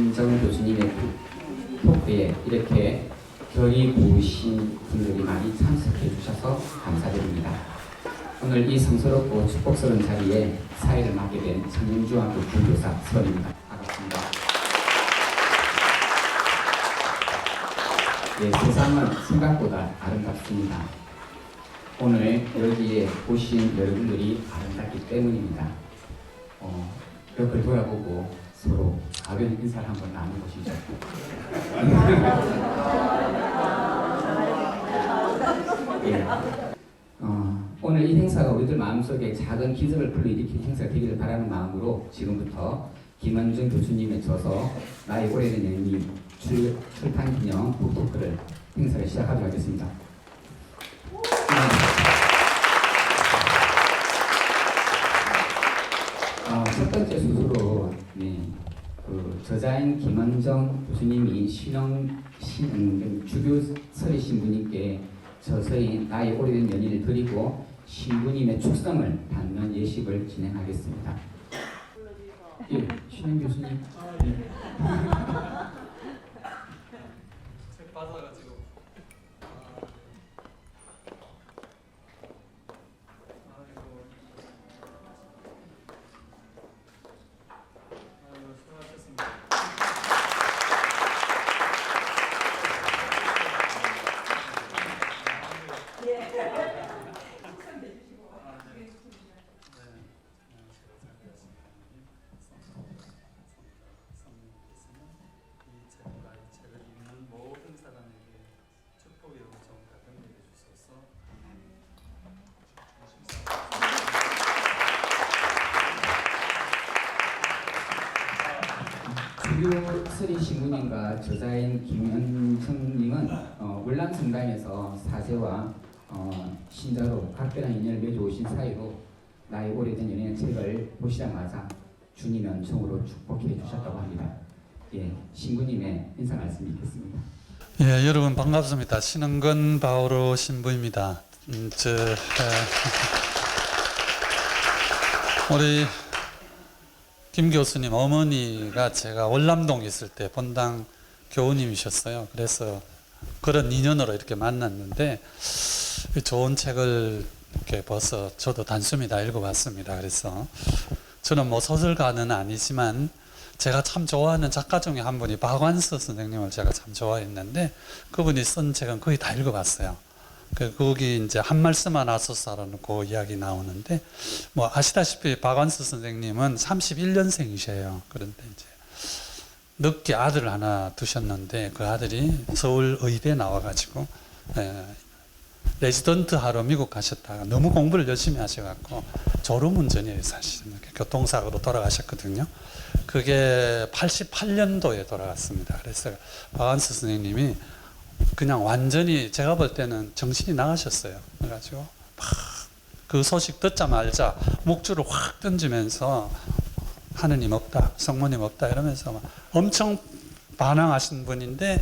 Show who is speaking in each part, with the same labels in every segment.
Speaker 1: 김은정 교수님의 토크에 이렇게 결이 고우신 분들이 많이 참석해 주셔서 감사드립니다. 오늘 이 성스럽고 축복스러운 자리에 사회를 맡게 된 청년중학교 부교사 서입니다. 반갑습니다. 예, 세상은 생각보다 아름답습니다. 오늘 여기에 오신 여러분들이 아름답기 때문입니다. 옆을 돌아보고 서로 가벼운 인사를 한번 나눠보시죠. 예. 오늘 이 행사가 우리들 마음속에 작은 기적을 불러일으킬 행사가 되기를 바라는 마음으로 지금부터 김은정 교수님의 저서 나의 오래된 연인 출판 기념 북토크를 행사를 시작하도록 하겠습니다. 첫 번째 순서로 그 저자인 김은정 교수님이 주교 서리신 분님께 저서인 나의 오래된 연인을 드리고 신부님의 축성을 받는 예식을 진행하겠습니다. 예, 신영 교수님. 네.
Speaker 2: 책 받아가지고 아이고 수고하셨습니다.
Speaker 1: 주교 서리 신부님과 저자인 김은정님은 월남성당에서 사제와 신자로 각별한 인연을 맺어오신 사이로 나의 오래된 연인의 책을 보시자마자 주님의 은총으로 축복해 주셨다고 합니다. 예, 신부님의 인사 말씀이 있겠습니다.
Speaker 2: 예, 여러분 반갑습니다. 신흥근 바오로 신부입니다. 우리 김 교수님 어머니가 제가 월남동 있을 때 본당 교우님이셨어요. 그래서 그런 인연으로 이렇게 만났는데 좋은 책을 이렇게 벌써 저도 단숨이 다 읽어봤습니다. 그래서 저는 뭐 소설가는 아니지만 제가 참 좋아하는 작가 중에 한 분이 박완서 선생님을 제가 참 좋아했는데 그분이 쓴 책은 거의 다 읽어봤어요. 거기 이제 한 말씀만 하소서라는 그 이야기 나오는데 뭐 아시다시피 박완서 선생님은 31년생이셔요. 그런데 이제 늦게 아들을 하나 두셨는데 그 아들이 서울 의대 나와가지고 레지던트 하러 미국 가셨다가 너무 공부를 열심히 하셔갖고 졸음운전이에요. 사실은 교통사고로 돌아가셨거든요. 그게 88년도에 돌아갔습니다. 그래서 박완서 선생님이 그냥 완전히 제가 볼 때는 정신이 나가셨어요. 그래가지고 막 그 소식 듣자마자 목줄을 확 던지면서 하느님 없다, 성모님 없다 이러면서 막 엄청 반항하신 분인데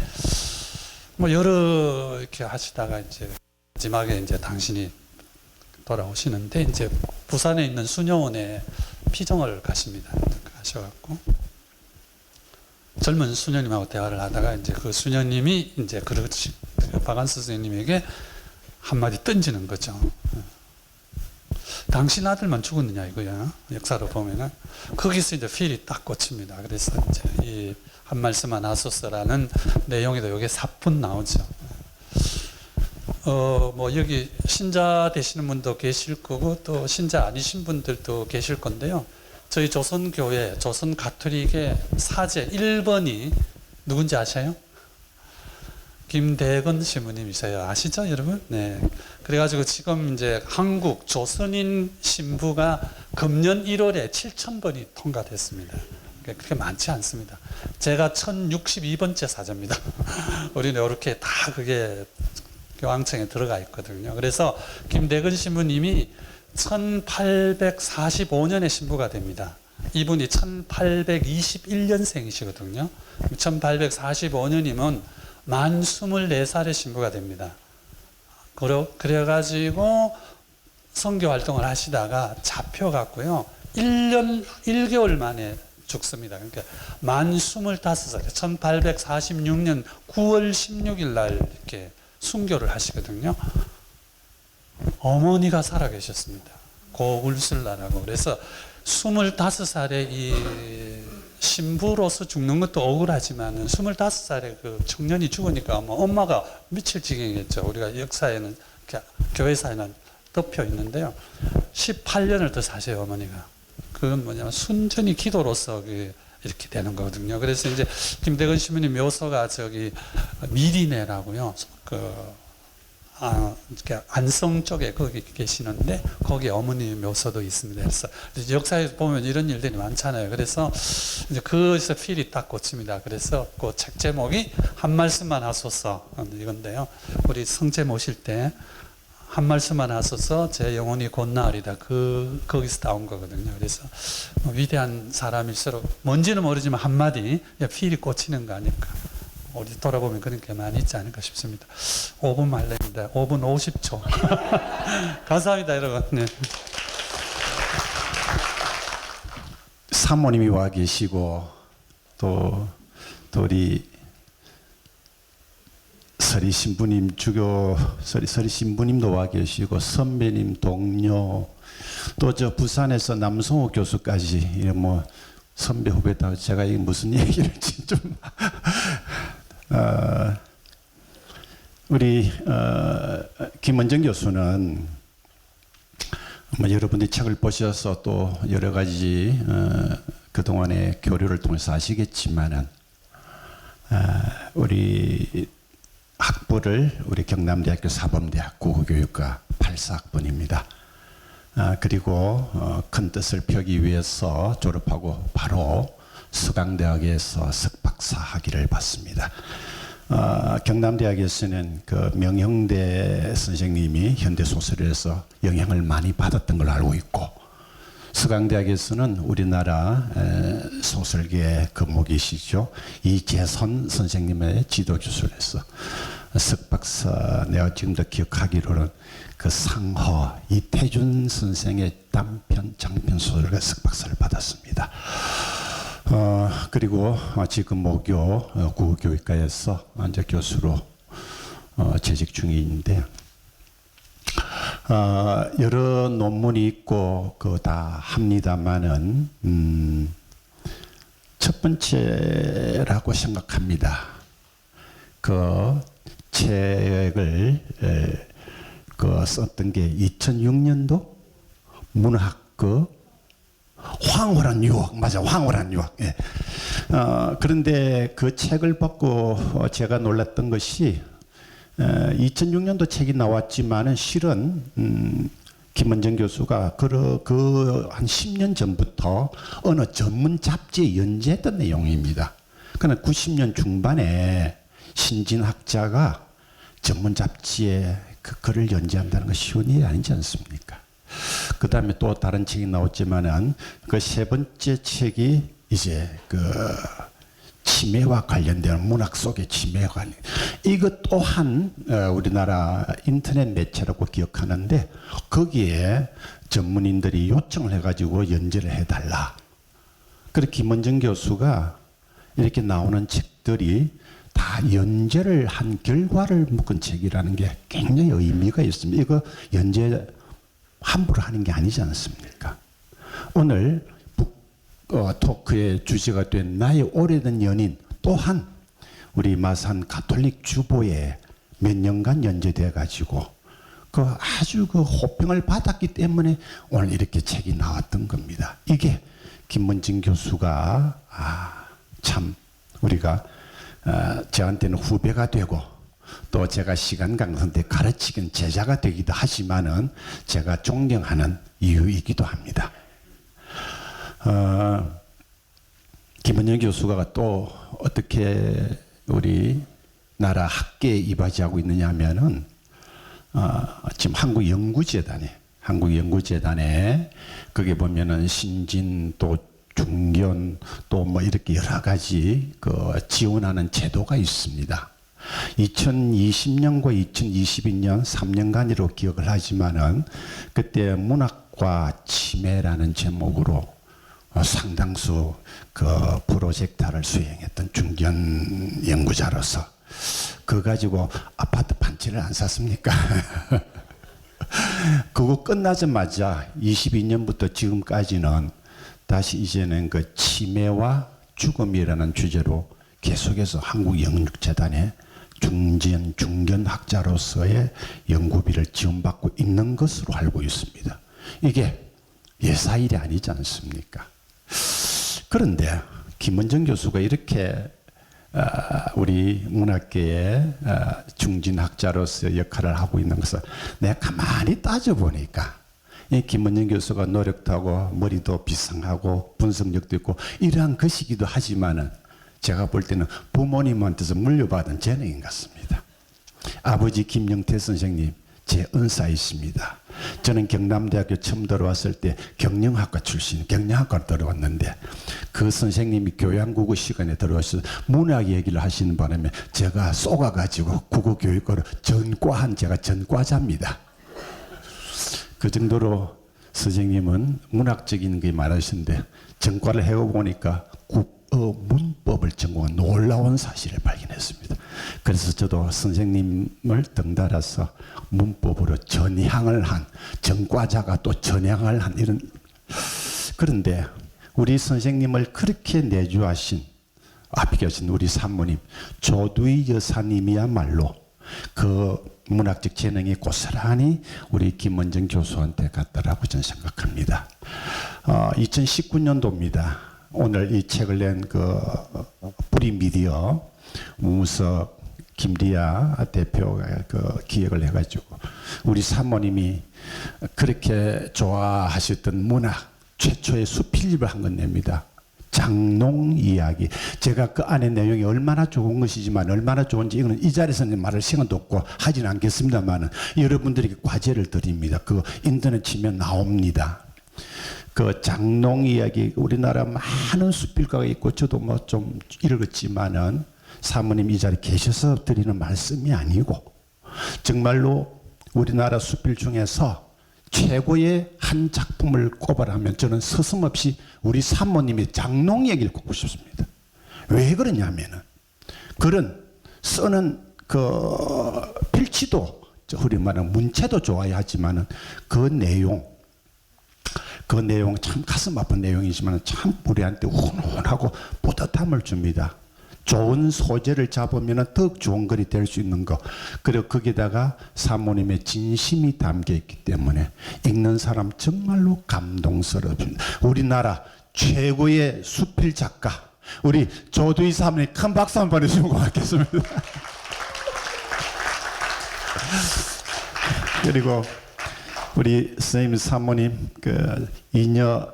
Speaker 2: 뭐 여러 이렇게 하시다가 이제 마지막에 이제 당신이 돌아오시는데 이제 부산에 있는 수녀원에 피정을 가십니다. 가셔갖고 젊은 수녀님하고 대화를 하다가 이제 그 수녀님이 이제 그렇지 박완서 선생님에게 한마디 던지는 거죠. 당신 아들만 죽었느냐 이거야. 역사로 보면은 거기서 이제 필이 딱 꽂힙니다. 그래서 이제 이 한 말씀만 하소서라는 내용에도 여기 사뿐 나오죠. 뭐 여기 신자 되시는 분도 계실 거고 또 신자 아니신 분들도 계실 건데요. 저희 조선교회, 조선 가톨릭의 사제 1번이 누군지 아셔요? 김대건 신부님이세요. 아시죠, 여러분? 네. 그래가지고 지금 이제 한국 조선인 신부가 금년 1월에 7,000번이 통과됐습니다. 그렇게 많지 않습니다. 제가 1062번째 사제입니다. 우리는 이렇게 다 그게 교황청에 들어가 있거든요. 그래서 김대건 신부님이 1845년에 신부가 됩니다. 이분이 1821년생이시거든요. 1845년이면 만 24살의 신부가 됩니다. 그래가지고 선교 활동을 하시다가 잡혀갔고요. 1년 1개월 만에 죽습니다. 그러니까 만 25살에 1846년 9월 16일 날 이렇게 순교를 하시거든요. 어머니가 살아계셨습니다. 고울슬라라고. 그래서 25살에 이 신부로서 죽는 것도 억울하지만 25살에 그 청년이 죽으니까 뭐 엄마가 미칠 지경이겠죠. 우리가 역사에는, 교회사에는 덮여 있는데요. 18년을 더 사세요, 어머니가. 그건 뭐냐면 순전히 기도로서 이렇게 되는 거거든요. 그래서 이제 김대건 신부님 묘소가 저기 미리네라고요. 이렇게 안성 쪽에 거기 계시는데 거기 어머니 묘소도 있습니다. 그래서 역사에 보면 이런 일들이 많잖아요. 그래서 이제 그에서 필이 딱 꽂힙니다. 그래서 그 책 제목이 한 말씀만 하소서 이건데요. 우리 성제 모실 때 한 말씀만 하소서 제 영혼이 곧 나으리다. 거기서 나온 거거든요. 그래서 위대한 사람일수록 뭔지는 모르지만 한마디 필이 꽂히는 거 아닐까. 우리 돌아보면 그런 게 많이 있지 않을까 싶습니다. 5분 말렙니다. 5분 50초. 감사합니다, 여러분. 네.
Speaker 3: 사모님이 와 계시고 또 우리 서리 신부님 서리 신부님도 와 계시고 선배님 동료 또 저 부산에서 남성호 교수까지 이런 뭐 선배 후배다 제가 이게 무슨 얘기를 좀 우리 김원정 교수는 뭐 여러분들이 책을 보셔서 또 여러 가지 그동안의 교류를 통해서 아시겠지만은 우리 학부를 우리 경남대학교 사범대학 국어교육과 84학번입니다. 그리고 큰 뜻을 펴기 위해서 졸업하고 바로 서강대학에서 석박사 학위를 받습니다. 경남대학에서는 그 명형대 선생님이 현대소설에서 영향을 많이 받았던 걸로 알고 있고 서강대학에서는 우리나라 소설계의 금목이시죠. 이재선 선생님의 지도교수로서 석박사 내가 지금도 기억하기로는 그 상허 이태준 선생의 단편 장편 소설가 석박사를 받았습니다. 그리고 지금 모교 국어교육과에서 이제 교수로 재직 중인데 여러 논문이 있고 다 합니다만은 첫 번째라고 생각합니다. 그 책을 썼던 게 2006년도 문학 황홀한 유혹 맞아 황홀한 유혹. 예. 그런데 그 책을 받고 제가 놀랐던 것이 2006년도 책이 나왔지만은 실은 김원정 교수가 한 10년 전부터 어느 전문 잡지에 연재했던 내용입니다. 그러나 90년 중반에 신진학자가 전문 잡지에 그 글을 연재한다는 건 쉬운 일이 아니지 않습니까? 그 다음에 또 다른 책이 나왔지만은 그 세 번째 책이 이제 치매와 관련된 문학 속의 치매와 관련 이것 또한 우리나라 인터넷 매체라고 기억하는데 거기에 전문인들이 요청을 해가지고 연재를 해달라. 그래서 김원정 교수가 이렇게 나오는 책들이 다 연재를 한 결과를 묶은 책이라는 게 굉장히 의미가 있습니다. 이거 연재 함부로 하는 게 아니지 않습니까? 오늘 토크의 주제가 된 나의 오래된 연인 또한 우리 마산 가톨릭 주보에 몇 년간 연재돼 가지고 아주 호평을 받았기 때문에 오늘 이렇게 책이 나왔던 겁니다. 이게 김원정 교수가 참 우리가 저한테는 후배가 되고 또 제가 시간 강사한테 가르치긴 제자가 되기도 하지만은 제가 존경하는 이유이기도 합니다. 김원정 교수가 또 어떻게 우리 나라 학계에 이바지하고 있느냐 하면은 지금 한국연구재단에 거기에 보면은 신진 또 중견 또 뭐 이렇게 여러 가지 지원하는 제도가 있습니다. 2020년과 2022년 3년간으로 기억을 하지만은 그때 문학과 치매라는 제목으로 상당수 그 프로젝트를 수행했던 중견 연구자로서 그거 가지고 아파트 반지를 안 샀습니까? 그거 끝나자마자 22년부터 지금까지는 다시 이제는 그 치매와 죽음이라는 주제로 계속해서 한국영육재단의 중견학자로서의 연구비를 지원받고 있는 것으로 알고 있습니다. 이게 예사일이 아니지 않습니까? 그런데 김원정 교수가 이렇게 우리 문학계의 중진학자로서 역할을 하고 있는 것을 내가 가만히 따져보니까 이 김원정 교수가 노력도 하고 머리도 비상하고 분석력도 있고 이러한 것이기도 하지만은 제가 볼 때는 부모님한테서 물려받은 재능인 것 같습니다. 아버지 김영태 선생님 제 은사이십니다. 저는 경남대학교 처음 들어왔을 때 경영학과 출신, 경영학과로 들어왔는데 그 선생님이 교양국어 시간에 들어와서 문학 얘기를 하시는 바람에 제가 쏘가가지고 국어교육과로 전과한 제가 전과자입니다. 그 정도로 선생님은 문학적인 게 많으신데 전과를 해보니까 문법을 전공한 놀라운 사실을 발견했습니다. 그래서 저도 선생님을 덩달아서 문법으로 전향을 한 전과자가 또 전향을 한 이런. 그런데 우리 선생님을 그렇게 내주하신 앞에 계신 우리 산모님 조두희 여사님이야말로 그 문학적 재능이 고스란히 우리 김원정 교수한테 갔다라고 저는 생각합니다. 2019년도입니다. 오늘 이 책을 낸 그 뿌리미디어 우석 김리아 대표가 그 기획을 해가지고 우리 사모님이 그렇게 좋아하셨던 문학 최초의 수필집을 한 건 냅니다. 장농 이야기. 제가 그 안에 내용이 얼마나 좋은 것이지만 얼마나 좋은지 이거는 이 자리에서는 말할 시간도 없고 하지는 않겠습니다만 여러분들에게 과제를 드립니다. 그 인터넷 치면 나옵니다. 그 장농 이야기 우리나라 많은 수필가가 있고 저도 뭐 좀 읽었지만은 사모님 이 자리에 계셔서 드리는 말씀이 아니고 정말로 우리나라 수필 중에서 최고의 한 작품을 꼽아라면 저는 서슴없이 우리 사모님의 장농 얘기를 꼽고 싶습니다. 왜 그러냐면은 그런 쓰는 그 필치도 우리 말하는 문체도 좋아야 하지만은 그 내용 참 가슴 아픈 내용이지만 참 우리한테 훈훈하고 뿌듯함을 줍니다. 좋은 소재를 잡으면 더욱 좋은 글이 될 수 있는 거. 그리고 거기다가 사모님의 진심이 담겨 있기 때문에 읽는 사람 정말로 감동스럽습니다. 우리나라 최고의 수필 작가 우리 조두희 사모님 큰 박수 한번 보내주시면 고맙겠습니다. 그리고 우리 선생님 사모님 그 이녀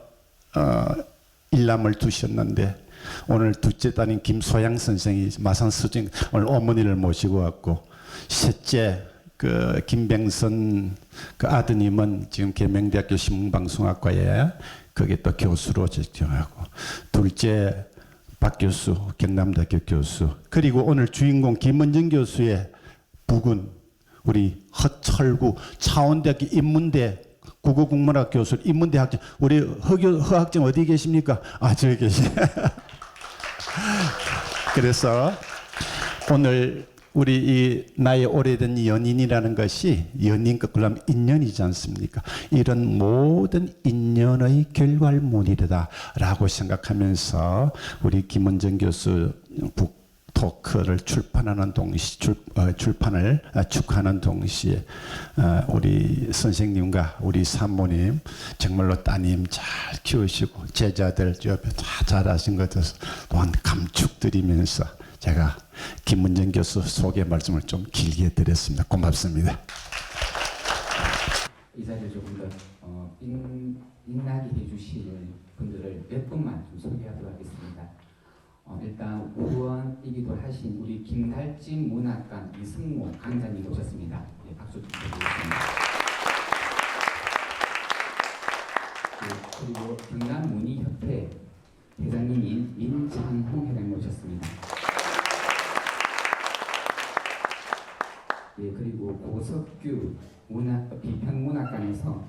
Speaker 3: 일남을 두셨는데 오늘 둘째 딸인 김소양 선생이 마산 수정 오늘 어머니를 모시고 왔고 셋째 그 김병선 그 아드님은 지금 계명대학교 신문방송학과에 거기 또 교수로 적정하고 둘째 박 교수 경남대학교 교수 그리고 오늘 주인공 김원정 교수의 부군 우리 허철구 차원대학교 인문대 국어국문학 교수 인문대 학장 우리 허 학장 어디 계십니까? 아 저기 계시. 그래서 오늘 우리 이 나의 오래된 연인이라는 것이 연인 거꾸로 인연이지 않습니까? 이런 모든 인연의 결과물이다라고 생각하면서 우리 김원정 교수 북토크를 출판하는 동시 출판을 축하하는 동시에 우리 선생님과 우리 산모님 정말로 따님 잘 키우시고 제자들 옆에 다 잘하신 것을 또한 감축드리면서 제가 김원정 교수 소개 말씀을 좀 길게 드렸습니다. 고맙습니다.
Speaker 1: 이 자리를 조금 더 빛나게 해주실 분들을 몇 분만 좀 소개하도록 하겠습니다. 일단 우원이기도 하신 우리 김달진 문학관 이승모 강사님 오셨습니다. 네, 박수 좀 드리겠습니다. 네, 그리고 경남문희협회 회장님인 민창홍 회장님 오셨습니다. 네, 그리고 고석규 비평문학관에서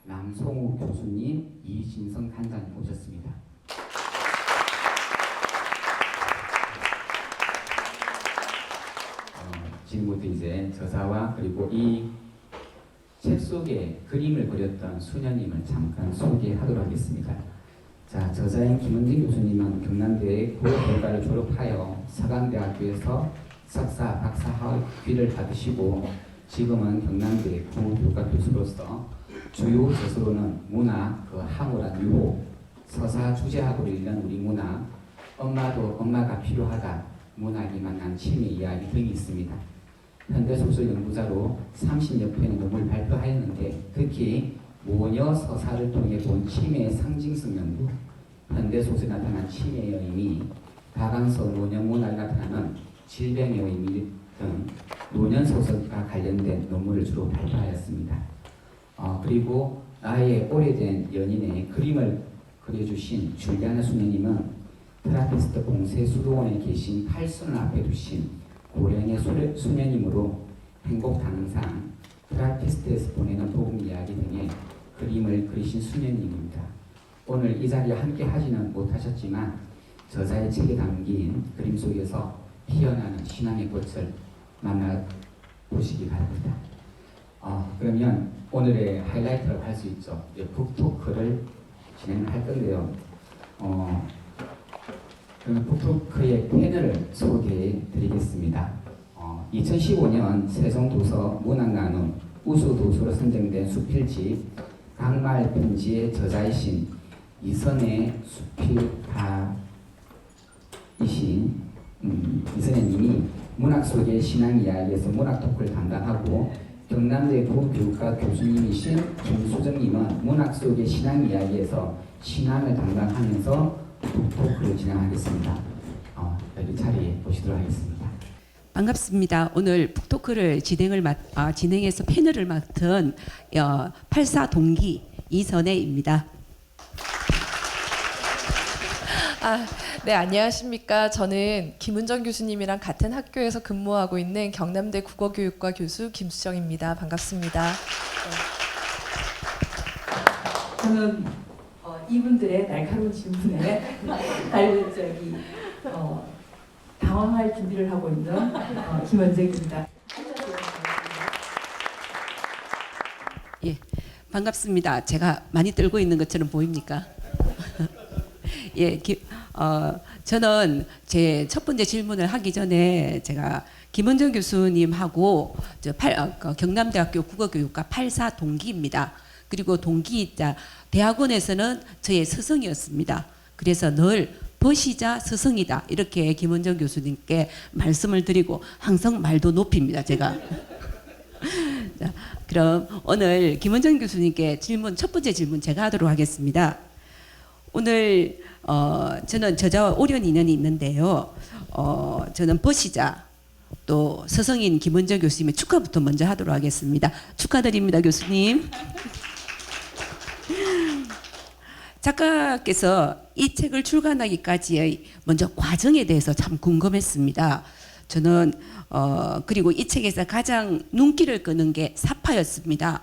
Speaker 1: 남송우 교수님, 이신성 단장님 오셨습니다. 지금부터 이제 저자와 그리고 이 책 속에 그림을 그렸던 수녀님을 잠깐 소개하도록 하겠습니다. 자, 저자인 김은진 교수님은 경남대의 고교과를 졸업하여 서강대학교에서 석사, 박사 학위를 받으시고 지금은 경남대 국어교과 교수로서 주요 저서로는 문학, 항우란 유호, 서사 주제학으로 읽는 우리 문학, 엄마도 엄마가 필요하다, 문학이 만난 치매 이야기 등이 있습니다. 현대소설 연구자로 30여 편의 논문을 발표하였는데 특히 모녀 서사를 통해 본 치매의 상징성 연구, 현대소설에 나타난 치매의 의미, 다강서 노년문학에 나타나는 질병의 의미 등 노년소설과 관련된 논문을 주로 발표하였습니다. 그리고 나의 오래된 연인의 그림을 그려주신 줄리아나 수녀님은 테라피스트 공세 수도원에 계신 팔순을 앞에 두신 고령의 수녀님으로 행복단응상, 테라피스트에서 보내는 복음 이야기 등의 그림을 그리신 수녀님입니다. 오늘 이 자리에 함께 하지는 못하셨지만 저자의 책에 담긴 그림 속에서 피어나는 신앙의 꽃을 만나보시기 바랍니다. 그러면 오늘의 하이라이트라고 할 수 있죠. 북토크를 진행할 건데요. 그러면 북토크의 패널을 소개해 드리겠습니다. 2015년 세종도서 문학나눔 우수도서로 선정된 수필집 강말 편지의 저자이신 이선의 수필가이신 이선혜님이 문학 속의 신앙 이야기에서 문학 토크를 담당하고 경남대 국어교육과 교수님이신 김수정님은 문학 속의 신앙 이야기에서 신앙을 담당하면서 토크를 진행하겠습니다. 여기 자리에 모시도록 하겠습니다.
Speaker 4: 반갑습니다. 오늘 북토크를 진행해서 패널을 맡은 84 동기 이선혜입니다.
Speaker 5: 네, 안녕하십니까. 저는 김은정 교수님이랑 같은 학교에서 근무하고 있는 경남대 국어교육과 교수 김수정입니다. 반갑습니다.
Speaker 6: 저는 이분들의 날카로운 질문에 당황할 준비를 하고 있는 김원정입니다.
Speaker 4: 예, 반갑습니다. 제가 많이 떨고 있는 것처럼 보입니까? 예, 저는 제 첫 번째 질문을 하기 전에 제가 김은정 교수님하고 경남대학교 국어교육과 84 동기입니다. 그리고 동기이자 대학원에서는 저의 스승이었습니다. 그래서 늘 버시자 스승이다 이렇게 김은정 교수님께 말씀을 드리고 항상 말도 높입니다. 제가. 자, 그럼 오늘 김은정 교수님께 첫 번째 질문 제가 하도록 하겠습니다. 오늘 저는 저자와 오랜 인연이 있는데요. 저는 버시자 또 스승인 김은정 교수님의 축하부터 먼저 하도록 하겠습니다. 축하드립니다, 교수님. 작가께서 이 책을 출간하기까지의 먼저 과정에 대해서 참 궁금했습니다. 저는 그리고 이 책에서 가장 눈길을 끄는 게 사파였습니다.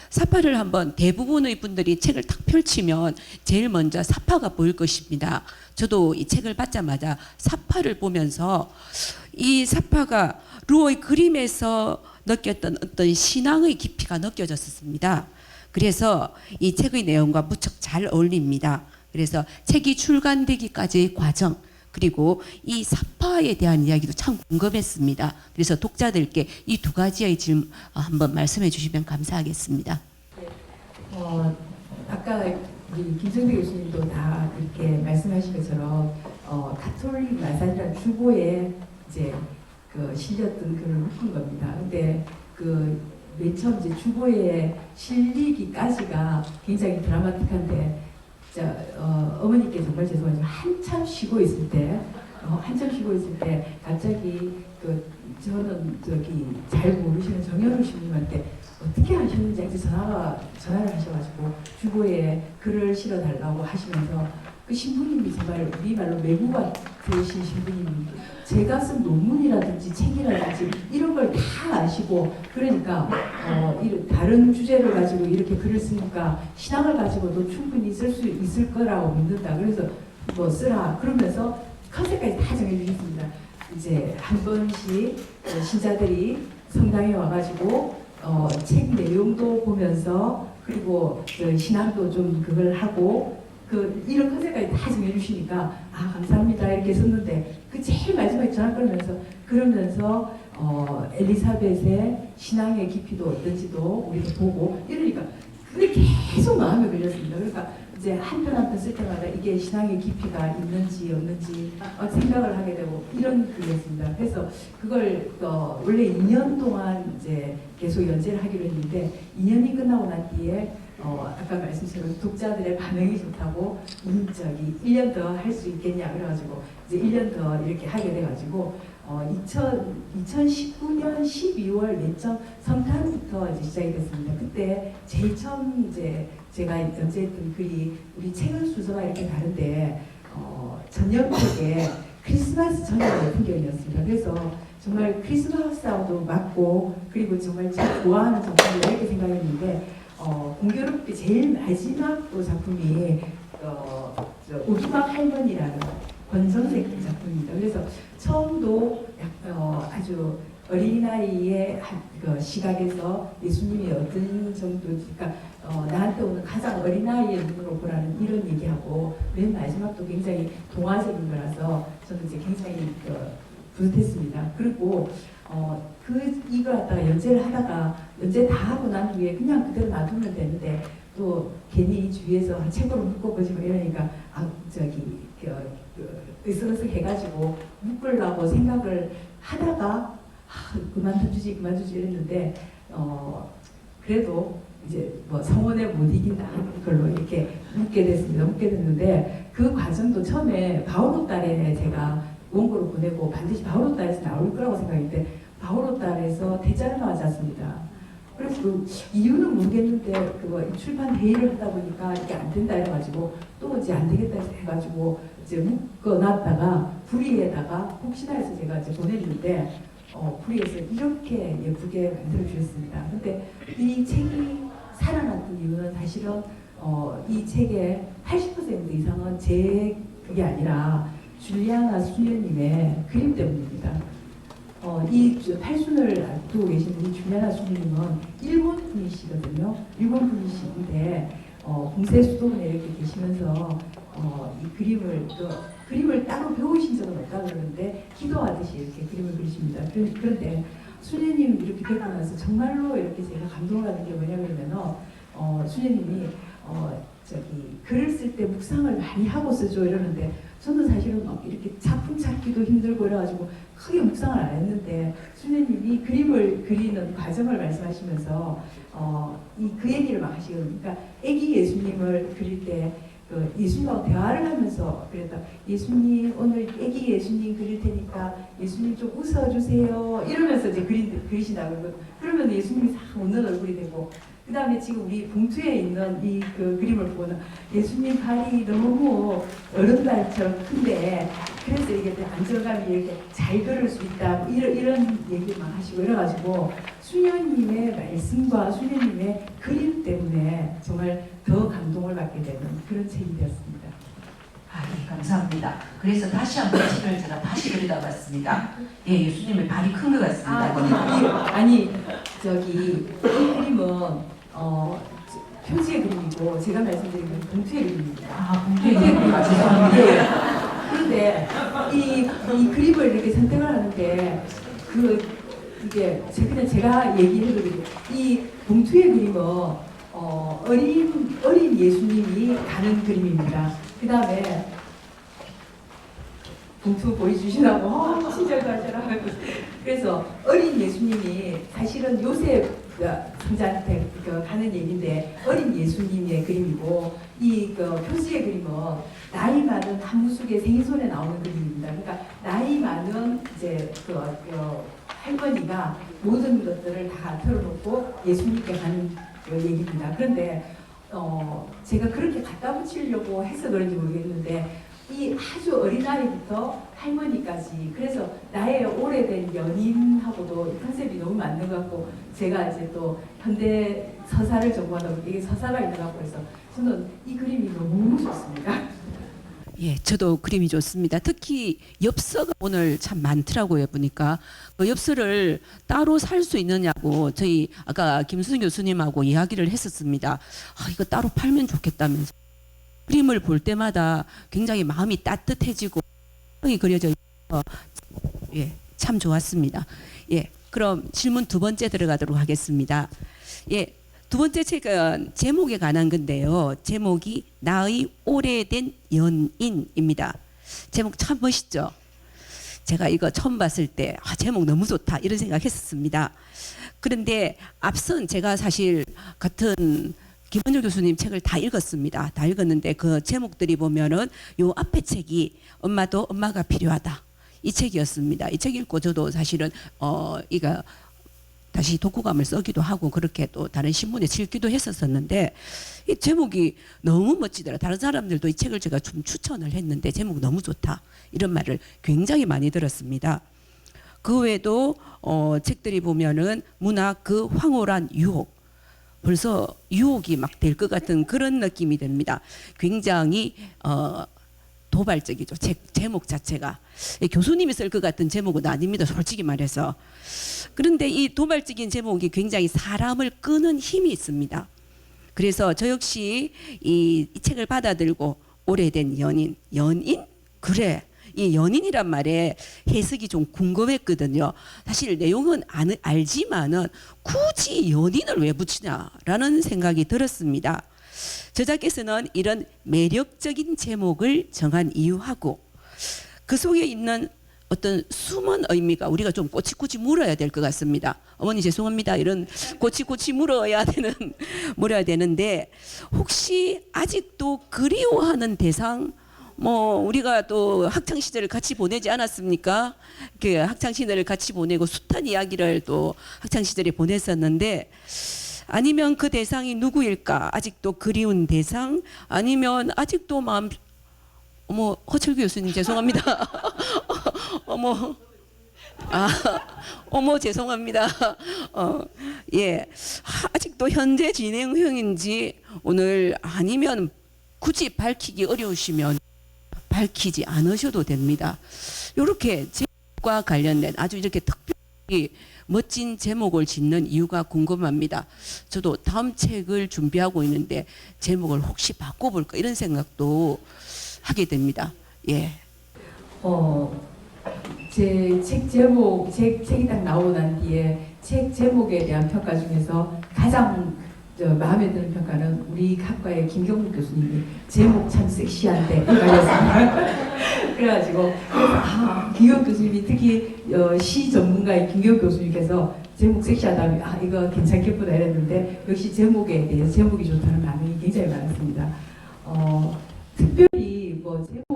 Speaker 4: 사파를 한번 대부분의 분들이 책을 딱 펼치면 제일 먼저 사파가 보일 것입니다. 저도 이 책을 받자마자 사파를 보면서 이 사파가 루어의 그림에서 느꼈던 어떤 신앙의 깊이가 느껴졌습니다. 그래서 이 책의 내용과 무척 잘 어울립니다. 그래서 책이 출간되기까지의 과정 그리고 이 사파에 대한 이야기도 참 궁금했습니다. 그래서 독자들께 이 두 가지의 질문 한번 말씀해 주시면 감사하겠습니다.
Speaker 6: 아까 김성대 교수님도 다 이렇게 말씀하신 것처럼 가톨릭 마사지란 주보에 이제 실렸던 글을 묶은 겁니다. 근데 맨 처음 이제 주보에 실리기까지가 굉장히 드라마틱한데 어머니께 정말 죄송하지만 한참 쉬고 있을 때 갑자기 저는 잘 모르시는 정현우 신부님한테 어떻게 하셨는지 전화를 하셔가지고 주보에 글을 실어달라고 하시면서 그 신부님이 정말 우리말로 매부가 되신 신부님이 제가 쓴 논문이라든지 책이라든지 이런 걸 다 아시고 그러니까 다른 주제를 가지고 이렇게 글을 쓰니까 신앙을 가지고도 충분히 쓸 수 있을 거라고 믿는다. 그래서 쓰라 그러면서 컨셉까지 다 정해주셨습니다. 이제 한 번씩 신자들이 성당에 와가지고 책 내용도 보면서 그리고 신앙도 좀 그걸 하고 이런 컨셉까지 다 정해주시니까 감사합니다 이렇게 썼는데 그 제일 마지막에 전화 그러면서 엘리사벳의 신앙의 깊이도 어떤지도 우리가 보고 이러니까 그게 계속 마음에 걸렸습니다. 그러니까 이제 한 편 한 편 쓸 때마다 이게 신앙의 깊이가 있는지 없는지 생각을 하게 되고 이런 글이었습니다. 그래서 그걸 원래 2년 동안 이제 계속 연재를 하기로 했는데 2년이 끝나고 난 뒤에 아까 말씀처럼 독자들의 반응이 좋다고 1년 더 할 수 있겠냐 그래가지고 이제 1년 더 이렇게 하게 돼가지고 2019년 12월 내적 성탄부터 이제 시작이 됐습니다. 그때 제일 처음 이제 제가 연재했던 글이 우리 책은 순서가 이렇게 다른데 전형적인 크리스마스 전형의 풍경이었습니다. 그래서 정말 크리스마스하고도 맞고 그리고 정말 제가 좋아하는 작품이다 이렇게 생각했는데 공교롭게 제일 마지막 또 작품이 오두막 할머니라는 권선생 작품입니다. 그래서 처음도 아주 어린아이의 시각에서 예수님이 어떤 정도지, 그러니까 나한테 오는 가장 어린아이의 눈으로 보라는 이런 얘기하고 맨 마지막도 굉장히 동화적인 거라서 저는 이제 굉장히 뿌듯했습니다. 그리고 이걸 갖다가 연재를 하다가 연재 다 하고 난 후에 그냥 그대로 놔두면 되는데 또 괜히 주위에서 책으로 묶어보지 뭐 이러니까 으쓱으쓱 해가지고 묶으려고 생각을 하다가 그만두지 이랬는데 그래도 이제 뭐 성원에 못 이긴다 걸로 이렇게 묶게 됐는데 그 과정도 처음에 바오로 달에 제가 원고를 보내고 반드시 바오로 달에서 나올 거라고 생각했는데 바오로 달에서 대자를 나오지 않습니다. 그래서 그 이유는 모르겠는데 출판 회의를 하다 보니까 이게 안 된다 해가지고 또 이제 안 되겠다 해가지고 이제 묶어놨다가 부리에다가 혹시나 해서 제가 이제 보냈는데 부리에서 이렇게 예쁘게 만들어 주셨습니다. 근데 이 책이 살아났던 이유는 사실은 이 책의 80% 이상은 제 그게 아니라 줄리아나 수녀님의 그림 때문입니다. 이 팔순을 앞두고 계신 이 줄리아나 수녀님은 일본 분이시거든요. 일본 분이신데 공세 수도원에 이렇게 계시면서 이 그림을 따로 배우신 적은 없다 그러는데 기도하듯이 이렇게 그림을 그리십니다. 그런데 수녀님 이렇게 뵙고 나서 정말로 이렇게 제가 감동을 받은 게 뭐냐면요, 수녀님이 글을 쓸 때 묵상을 많이 하고 쓰죠 이러는데 저는 사실은 막 이렇게 작품 찾기도 힘들고 이래가지고 크게 묵상을 안 했는데 수녀님이 그림을 그리는 과정을 말씀하시면서 그 얘기를 막 하시거든요. 그러니까 애기 예수님을 그릴 때 예수님하고 대화를 하면서 그랬다. 예수님 오늘 애기 예수님 그릴 테니까 예수님 좀 웃어주세요 이러면서 이제 그리신다고 그러면 예수님이 싹 웃는 얼굴이 되고 그 다음에 지금 우리 봉투에 있는 이 그림을 보고는 예수님 발이 너무 어른발처럼 큰데 그래서 이게 안정감이 이렇게 잘 그릴 수 있다 뭐 이런 얘기만 하시고 이래가지고 수녀님의 말씀과 수녀님의 그림 때문에 정말 더 감동을 받게 되는 그런 책이 되었습니다.
Speaker 4: 네, 감사합니다. 그래서 다시 한번 책을 제가 다시 들여다봤습니다. 예, 예수님의 발이 큰 것 같습니다.
Speaker 6: 이 그림은 표지의 그림이고 제가 말씀드린 건 봉투의 그림입니다.
Speaker 4: 봉투의 그림 맞으세요?
Speaker 6: 그런데 이 그림을 이렇게 선택을 하는데 이게 그냥 제가 얘기를 해드릴게요. 이 봉투의 그림은 어린 예수님이 가는 그림입니다. 그 다음에 봉투 보여주시라고 친절도 하시라. 그래서 어린 예수님이 사실은 요셉 성자한테 가는 얘기인데 어린 예수님의 그림이고 이 표지의 그림은 나이 많은 한무숙의 생일손에 나오는 그림입니다. 그러니까 나이 많은 이제 할머니가 모든 것들을 다 털어놓고 예수님께 가는 얘기입니다. 그런데 제가 그렇게 갖다 붙이려고 해서 그런지 모르겠는데 이 아주 어린아이부터 할머니까지 그래서 나의 오래된 연인하고도 이 컨셉이 너무 맞는 것 같고 제가 이제 또 현대 서사를 전공하다 보니 이게 서사가 있는 것 같고 해서 저는 이 그림이 너무 좋습니다.
Speaker 4: 예, 저도 그림이 좋습니다. 특히 엽서가 오늘 참 많더라고요. 보니까 그 엽서를 따로 살 수 있느냐고 저희 아까 김수진 교수님하고 이야기를 했었습니다. 아, 이거 따로 팔면 좋겠다면서 그림을 볼 때마다 굉장히 마음이 따뜻해지고 이 그려져 있어 예, 참 좋았습니다. 예, 그럼 질문 두 번째 들어가도록 하겠습니다. 예. 두 번째 책은 제목에 관한 건데요. 제목이 나의 오래된 연인입니다. 제목 참 멋있죠? 제가 이거 처음 봤을 때 제목 너무 좋다 이런 생각했었습니다. 그런데 앞선 제가 사실 같은 김원효 교수님 책을 다 읽었습니다. 다 읽었는데 그 제목들이 보면은 요 앞에 책이 엄마도 엄마가 필요하다 이 책이었습니다. 이 책 읽고 저도 사실은 이거 다시 독후감을 쓰기도 하고 그렇게 또 다른 신문에 실기도 했었는데 이 제목이 너무 멋지더라. 다른 사람들도 이 책을 제가 좀 추천을 했는데 제목 너무 좋다 이런 말을 굉장히 많이 들었습니다. 그 외에도 책들이 보면은 문학 그 황홀한 유혹 벌써 유혹이 막 될 것 같은 그런 느낌이 듭니다. 굉장히 도발적이죠. 제목 자체가 교수님이 쓸 것 같은 제목은 아닙니다. 솔직히 말해서. 그런데 이 도발적인 제목이 굉장히 사람을 끄는 힘이 있습니다. 그래서 저 역시 이 책을 받아들고 오래된 연인 그래 이 연인이란 말에 해석이 좀 궁금했거든요. 사실 내용은 알지만은 굳이 연인을 왜 붙이냐라는 생각이 들었습니다. 저자께서는 이런 매력적인 제목을 정한 이유하고 그 속에 있는 어떤 숨은 의미가 우리가 좀 꼬치꼬치 물어야 될 것 같습니다. 어머니 죄송합니다. 이런 꼬치꼬치 물어야 되는데 혹시 아직도 그리워하는 대상 우리가 또 학창 시절을 같이 보내지 않았습니까? 그 학창 시절을 같이 보내고 숱한 이야기를 또 학창 시절에 보냈었는데 아니면 그 대상이 누구일까? 아직도 그리운 대상? 아니면 아직도 마음 허철규 교수님 죄송합니다. 죄송합니다. 예, 아직도 현재 진행형인지 오늘 아니면 굳이 밝히기 어려우시면 밝히지 않으셔도 됩니다. 이렇게 제목과 관련된 아주 이렇게 특별히 멋진 제목을 짓는 이유가 궁금합니다. 저도 다음 책을 준비하고 있는데 제목을 혹시 바꿔볼까 이런 생각도 하게 됩니다. 예.
Speaker 6: 제 책 제목, 책이 딱 나오고 난 뒤에 책 제목에 대한 평가 중에서 가장 마음에 드는 평가는 우리 학과의 김경국 교수님이 제목 참 섹시한데 이거였습니다. 그래가지고 김경국 교수님이 특히 시 전문가의 김경국 교수님께서 제목 섹시하다면 이거 괜찮겠구나 이랬는데 역시 제목에 대해서 제목이 좋다는 반응이 굉장히 많았습니다. 특별히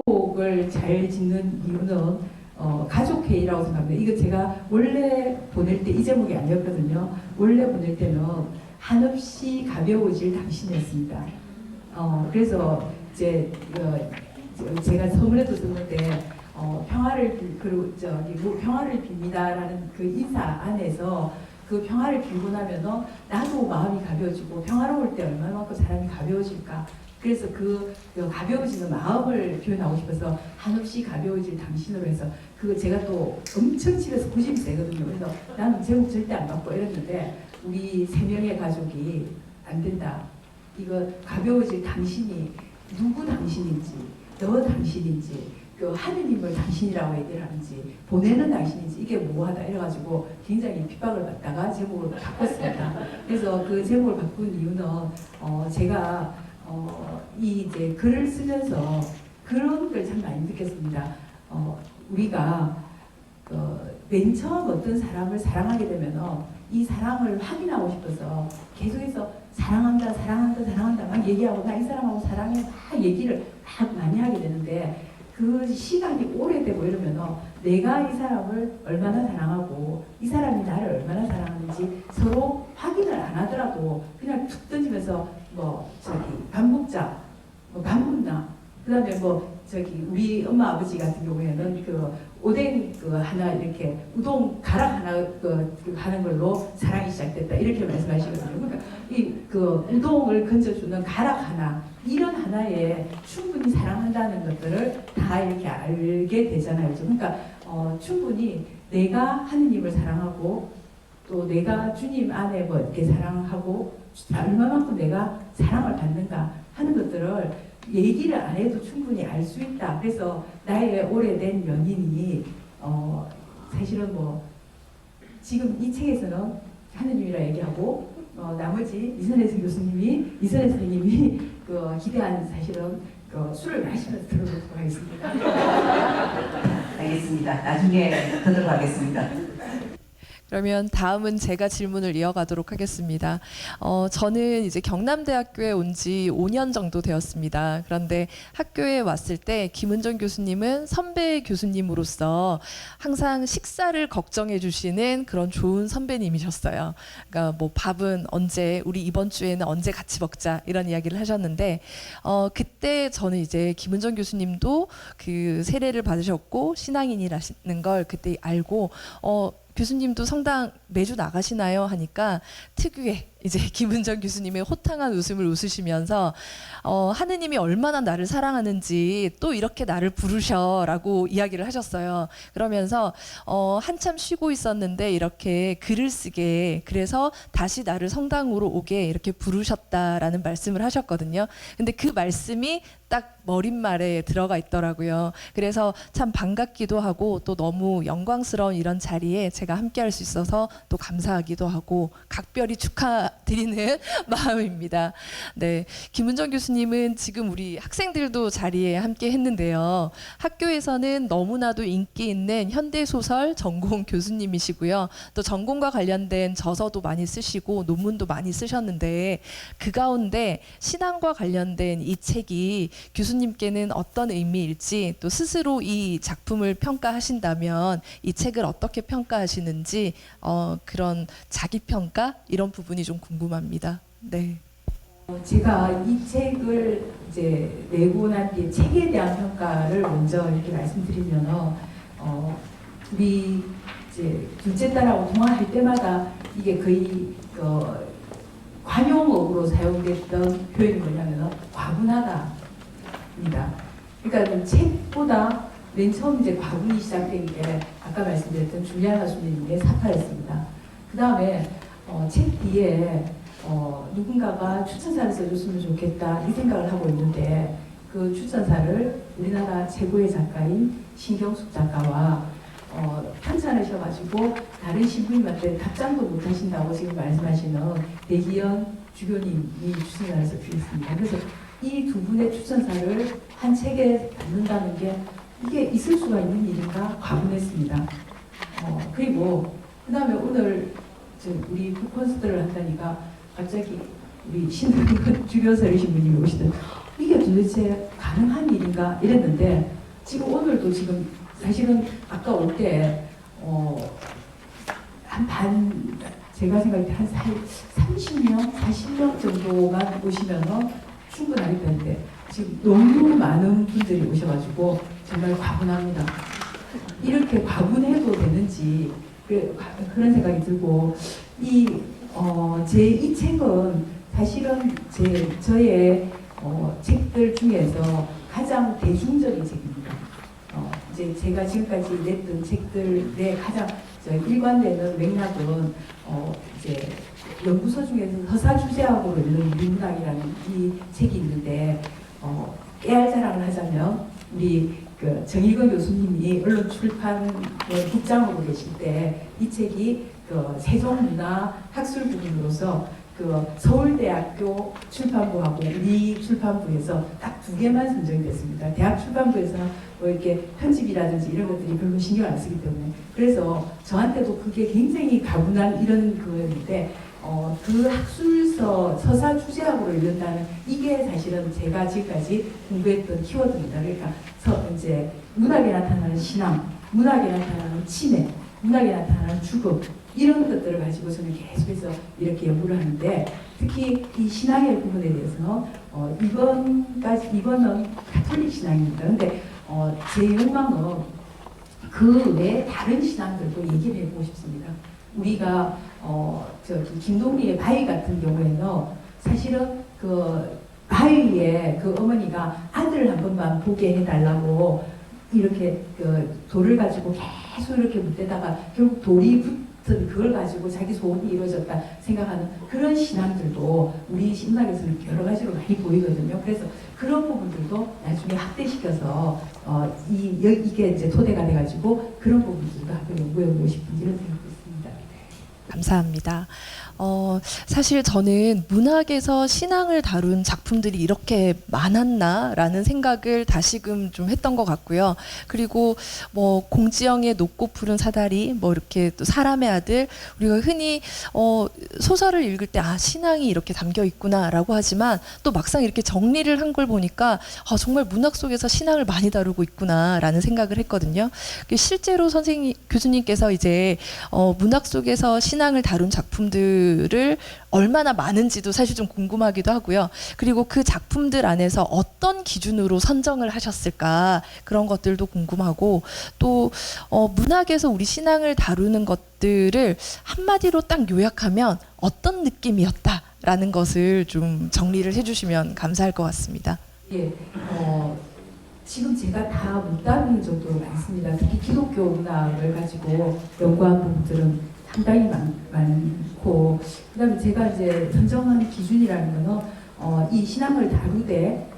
Speaker 6: 제목을 잘 짓는 이유는 가족회의라고 생각합니다. 이거 제가 원래 보낼 때 이 제목이 아니었거든요. 원래 보낼 때는 한없이 가벼워질 당신이었습니다. 그래서 이제 제가 서문에도 썼는데 평화를 평화를 빕니다라는 그 인사 안에서 그 평화를 빌고 나면 나도 마음이 가벼워지고 평화로울 때 얼마만큼 사람이 가벼워질까. 그래서 그 가벼워지는 마음을 표현하고 싶어서 한없이 가벼워질 당신으로 해서 그거 제가 또 엄청 집에서 고집이 세거든요. 그래서 나는 제목 절대 안 바꿔 이랬는데 우리 3명의 가족이 안 된다. 이거 가벼워질 당신이 누구 당신인지 너 당신인지 그 하느님을 당신이라고 얘기를 하는지 보내는 당신인지 이게 뭐하다 이래가지고 굉장히 핍박을 받다가 제목을 바꿨습니다. 그래서 그 제목을 바꾼 이유는 제가 이제 글을 쓰면서 그런 걸 참 많이 느꼈습니다. 우리가 맨 처음 어떤 사람을 사랑하게 되면 이 사랑을 확인하고 싶어서 계속해서 사랑한다 막 얘기하고 나 이 사람하고 사랑해 막 얘기를 막 많이 하게 되는데 그 시간이 오래되고 이러면 내가 이 사람을 얼마나 사랑하고 이 사람이 나를 얼마나 사랑하는지 서로 확인을 안 하더라도 그냥 툭 던지면서 밥 먹자, 밥 먹나, 그 다음에 우리 엄마 아버지 같은 경우에는 그 오뎅 하나 이렇게 우동 가락 하나 하는 걸로 사랑이 시작됐다 이렇게 말씀하시거든요. 그러니까 그 그 우동을 건져주는 가락 하나 이런 하나에 충분히 사랑한다는 것들을 다 이렇게 알게 되잖아요. 그러니까 충분히 내가 하느님을 사랑하고 또 내가 주님 안에 뭐 이렇게 사랑하고 얼마만큼 내가 사랑을 받는가 하는 것들을 얘기를 안 해도 충분히 알 수 있다. 그래서 나의 오래된 연인이 사실은 뭐 지금 이 책에서는 하느님이라 얘기하고 나머지 이선혜 선생님이 그 기대한 사실은 그 술을 마시면서 들어보도록 하겠습니다.
Speaker 7: 알겠습니다. 나중에 듣도록 하겠습니다.
Speaker 5: 그러면 다음은 제가 질문을 이어가도록 하겠습니다. 저는 이제 경남대학교에 온 지 5년 정도 되었습니다. 그런데 학교에 왔을 때 김은정 교수님은 선배 교수님으로서 항상 식사를 걱정해 주시는 그런 좋은 선배님이셨어요. 그러니까 뭐 밥은 언제, 우리 이번 주에는 언제 같이 먹자 이런 이야기를 하셨는데 그때 저는 이제 김은정 교수님도 그 세례를 받으셨고 신앙인이라는 걸 그때 알고 교수님도 성당 매주 나가시나요? 하니까 특유의 이제 김은정 교수님의 호탕한 웃음을 웃으시면서 하느님이 얼마나 나를 사랑하는지 또 이렇게 나를 부르셔라고 이야기를 하셨어요. 그러면서 한참 쉬고 있었는데 이렇게 글을 쓰게 그래서 다시 나를 성당으로 오게 이렇게 부르셨다라는 말씀을 하셨거든요. 근데 그 말씀이 딱 머릿말에 들어가 있더라고요. 그래서 참 반갑기도 하고 또 너무 영광스러운 이런 자리에 제가 함께할 수 있어서 또 감사하기도 하고 각별히 축하드리는 마음입니다. 네, 김은정 교수님은 지금 우리 학생들도 자리에 함께 했는데요. 학교에서는 너무나도 인기 있는 현대소설 전공 교수님이시고요. 또 전공과 관련된 저서도 많이 쓰시고 논문도 많이 쓰셨는데 그 가운데 신앙과 관련된 이 책이 교수님께는 어떤 의미일지 또 스스로 이 작품을 평가하신다면 이 책을 어떻게 평가하시는지 그런 자기평가 이런 부분이 좀 궁금합니다. 네.
Speaker 6: 제가 이 책을 이제 내고 난 뒤에 책에 대한 평가를 먼저 이렇게 말씀드리면 우리 이제 둘째 딸하고 통화할 때마다 이게 거의 관용어로 사용됐던 표현이 뭐냐면 과분하다. 그러니까 책보다 맨 처음 이제 과분이 시작된 게 아까 말씀드렸던 줄리아나 수님의 사파였습니다. 그 다음에 책 뒤에 누군가가 추천사를 써줬으면 좋겠다 이 생각을 하고 있는데 그 추천사를 우리나라 최고의 작가인 신경숙 작가와 편찮으셔가지고 다른 신부님한테 답장도 못하신다고 지금 말씀하시는 대기현 주교님이 추천사를 써주셨습니다. 그래서 이 두 분의 추천사를 한 책에 담는다는 게 이게 있을 수가 있는 일인가 과분했습니다. 그리고 그 다음에 오늘 우리 콘서트를 한다니까 갑자기 우리 주교설의 신부님이 오시더니 이게 도대체 가능한 일인가 이랬는데 지금 오늘도 지금 사실은 아까 올 때 제가 생각할 때 한 30명, 40명 정도만 오시면 충분하게 되는데 지금 너무 많은 분들이 오셔가지고 정말 과분합니다. 이렇게 과분해도 되는지 그런 생각이 들고 이 책은 사실은 저의 책들 중에서 가장 대중적인 책입니다. 이제 제가 지금까지 냈던 책들의 가장 일관되는 맥락은 이제 연구소 중에서 서사 주제학으로 있는 우리문학이라는 이 책이 있는데 깨알 자랑을 하자면 우리 정일건 교수님이 언론 출판 국장으로 계실 때 이 책이 세종문화학술 부분으로서 서울대학교 출판부하고 우리 출판부에서 딱 2개만 선정이 됐습니다. 대학 출판부에서는 뭐 이렇게 편집이라든지 이런 것들이 별로 신경 안 쓰기 때문에 그래서 저한테도 그게 굉장히 가분한 이런 거였는데 그 학술서 서사 주제학으로 읽는다는 이게 사실은 제가 지금까지 공부했던 키워드입니다. 그러니까 이제 문학에 나타나는 신앙, 문학에 나타나는 치매, 문학에 나타나는 죽음 이런 것들을 가지고 저는 계속해서 이렇게 연구를 하는데 특히 이 신앙의 부분에 대해서는 이번은 가톨릭 신앙입니다. 근데 제 욕망은 그 외에 다른 신앙들도 얘기를 해보고 싶습니다. 우리가 김동리의 바위 같은 경우에는 사실 사실은 그 바위에 그 어머니가 아들을 한 번만 보게 해달라고 이렇게 그 돌을 가지고 계속 이렇게 묻대다가 결국 돌이 붙은 그걸 가지고 자기 소원이 이루어졌다 생각하는 그런 신앙들도 우리 신학에서는 여러 가지로 많이 보이거든요. 그래서 그런 부분들도 나중에 합대시켜서 이게 이제 토대가 돼가지고 그런 부분들도 한번 연구해보고 싶은 이런 생각도 있습니다.
Speaker 5: 감사합니다. 사실 저는 문학에서 신앙을 다룬 작품들이 이렇게 많았나라는 생각을 다시금 좀 했던 것 같고요. 그리고 뭐 공지영의 높고 푸른 사다리, 뭐 이렇게 또 사람의 아들, 우리가 흔히 소설을 읽을 때 신앙이 이렇게 담겨 있구나라고 하지만 또 막상 이렇게 정리를 한 걸 보니까 정말 문학 속에서 신앙을 많이 다루고 있구나라는 생각을 했거든요. 실제로 교수님께서 이제 문학 속에서 신앙을 다룬 작품들을 얼마나 많은지도 사실 좀 궁금하기도 하고요. 그리고 그 작품들 안에서 어떤 기준으로 선정을 하셨을까 그런 것들도 궁금하고 또 문학에서 우리 신앙을 다루는 것들을 한마디로 딱 요약하면 어떤 느낌이었다라는 것을 좀 정리를 해주시면 감사할 것 같습니다.
Speaker 6: 예, 지금 제가 다 못 다루는 정도로 많습니다. 특히 기독교 문학을 가지고 연구한 부분들은 상당히 많고, 그다음에 제가 이제 선정한 기준이라는 거는 이 신앙을 다루되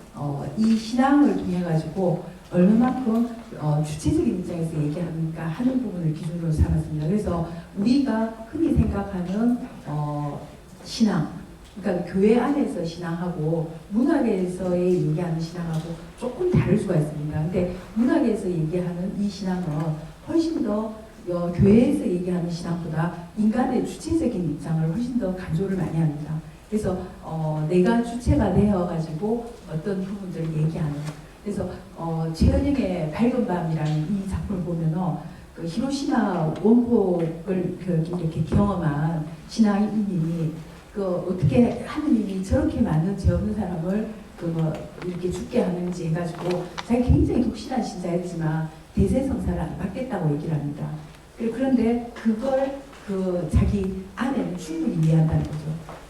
Speaker 6: 이 신앙을 통해 가지고 얼마만큼 주체적인 입장에서 얘기하는가 하는 부분을 기준으로 삼았습니다. 그래서 우리가 흔히 생각하는 신앙, 그러니까 교회 안에서 신앙하고 문학에서의 얘기하는 신앙하고 조금 다를 수가 있습니다. 근데 문학에서 얘기하는 이 신앙은 훨씬 더 교회에서 얘기하는 신앙보다 인간의 주체적인 입장을 훨씬 더 강조를 많이 합니다. 그래서 내가 주체가 되어가지고 어떤 부분들을 얘기하는. 그래서 최은영의 밝은 밤이라는 이 작품을 보면은 그 히로시마 원폭을 이렇게 경험한 신앙인이 그 어떻게 하느님이 저렇게 많은 죄 없는 사람을 이렇게 죽게 하는지 해가지고 자기 굉장히 독실한 신자였지만 대세성사를 안 받겠다고 얘기를 합니다. 그런데 그걸 자기 아내는 충분히 이해한다는 거죠.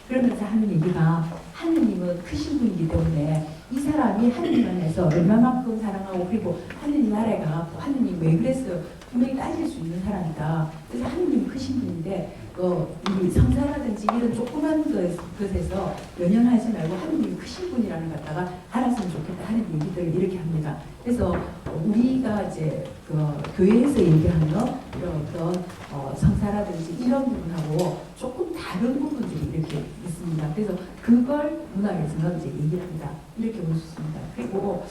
Speaker 6: 그러면서 하는 얘기가 하느님은 크신 분이기 때문에 이 사람이 하느님 안에서 얼마만큼 사랑하고 그리고 하느님 나라에 가고 하느님 왜 그랬어요? 분명히 따질 수 있는 사람이다. 그래서 하느님 크신 분인데 이 성사라든지 이런 조그만 것에서 연연하지 말고 하느님 크신 분이라는 것 갖다가 알았으면 좋겠다 하는 얘기들을 이렇게 합니다. 그래서 우리가 이제 교회에서 얘기하는 이런 어떤 성사라든지 이런 부분하고 조금 다른 부분들이 이렇게 있습니다. 그래서 그걸 문학에서는 이제 얘기를 합니다. 이렇게 볼 수 있습니다. 그리고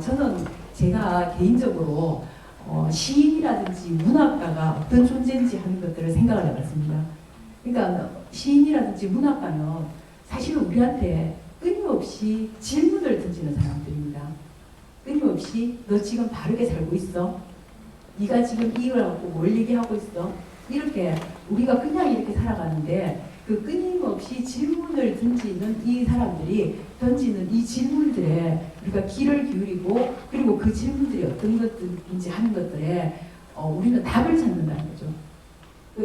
Speaker 6: 저는 제가 개인적으로 시인이라든지 문학가가 어떤 존재인지 하는 것들을 생각을 해봤습니다. 그러니까 시인이라든지 문학가는 사실은 우리한테 끊임없이 질문을 던지는 사람들입니다. 끊임없이 너 지금 바르게 살고 있어? 네가 지금 이걸 갖고 뭘 얘기하고 있어? 이렇게 우리가 그냥 이렇게 살아가는데 그 끊임없이 질문을 던지는 이 사람들이 던지는 이 질문들에 우리가 귀를 기울이고 그리고 그 질문들이 어떤 것들인지 하는 것들에 우리는 답을 찾는다는 거죠.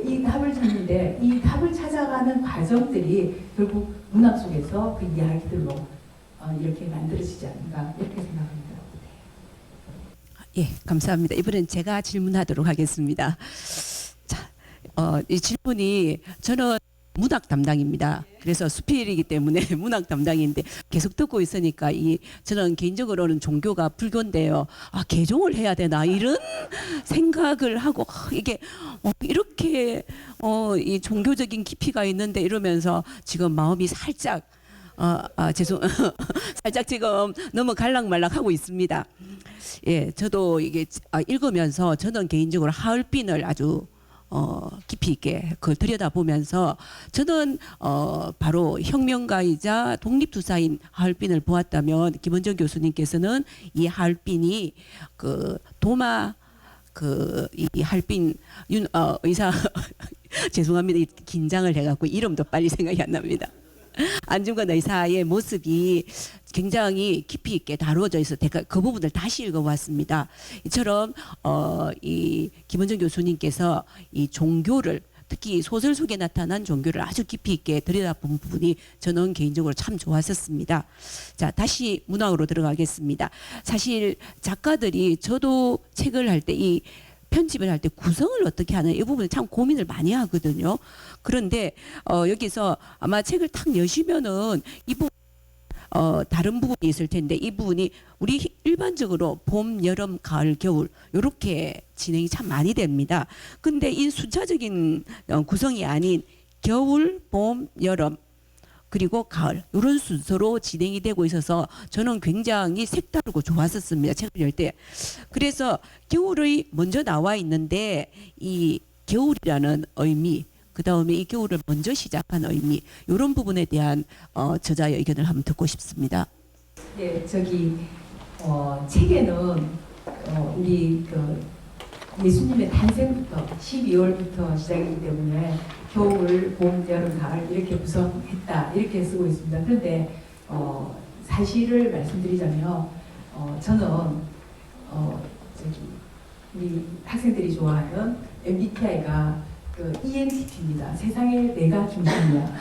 Speaker 6: 이 답을 찾는데 이 답을 찾아가는 과정들이 결국 문학 속에서 그 이야기들로 이렇게 만들어지지 않는가 이렇게 생각합니다.
Speaker 4: 예, 감사합니다. 이번엔 제가 질문하도록 하겠습니다. 자, 이 질문이 저는 문학 담당입니다. 그래서 수필이기 때문에 문학 담당인데 계속 듣고 있으니까 저는 개인적으로는 종교가 불교인데요. 개종을 해야 되나 이런 생각을 하고 이게 이렇게 이 종교적인 깊이가 있는데 이러면서 지금 마음이 살짝 살짝 지금 너무 갈락말락하고 있습니다. 예, 저도 이게 읽으면서 저는 개인적으로 하얼빈을 아주 깊이 있게 그걸 들여다보면서 저는 바로 혁명가이자 독립투사인 하얼빈을 보았다면 김원정 교수님께서는 이 하얼빈이 도마 이 하얼빈 의사 죄송합니다. 긴장을 해갖고 이름도 빨리 생각이 안 납니다. 안중근 의사의 모습이 굉장히 깊이 있게 다루어져 있어 그 부분을 다시 읽어봤습니다. 이처럼 이 김원정 교수님께서 이 종교를 특히 소설 속에 나타난 종교를 아주 깊이 있게 들여다본 부분이 저는 개인적으로 참 좋았었습니다. 자, 다시 문학으로 들어가겠습니다. 사실 작가들이 저도 책을 할 때 이 편집을 할 때 구성을 어떻게 하는 이 부분에 참 고민을 많이 하거든요. 그런데 여기서 아마 책을 탁 여시면은 이 부분 다른 부분이 있을 텐데 이 부분이 우리 일반적으로 봄, 여름, 가을, 겨울 이렇게 진행이 참 많이 됩니다. 근데 이 숫자적인 구성이 아닌 겨울, 봄, 여름 그리고 가을 이런 순서로 진행이 되고 있어서 저는 굉장히 색다르고 좋았었습니다. 책을 열 때. 그래서 겨울이 먼저 나와 있는데 이 겨울이라는 의미 그 다음에 이 겨울을 먼저 시작한 의미 이런 부분에 대한 저자의 의견을 한번 듣고 싶습니다.
Speaker 6: 예, 책에는 우리 예수님의 탄생부터 12월부터 시작이기 때문에 겨울, 봄, 여름, 가을 이렇게 구성했다 이렇게 쓰고 있습니다. 그런데 사실을 말씀드리자면 저는 우리 학생들이 좋아하는 MBTI가 ENTP입니다. 세상에 내가 중심이야.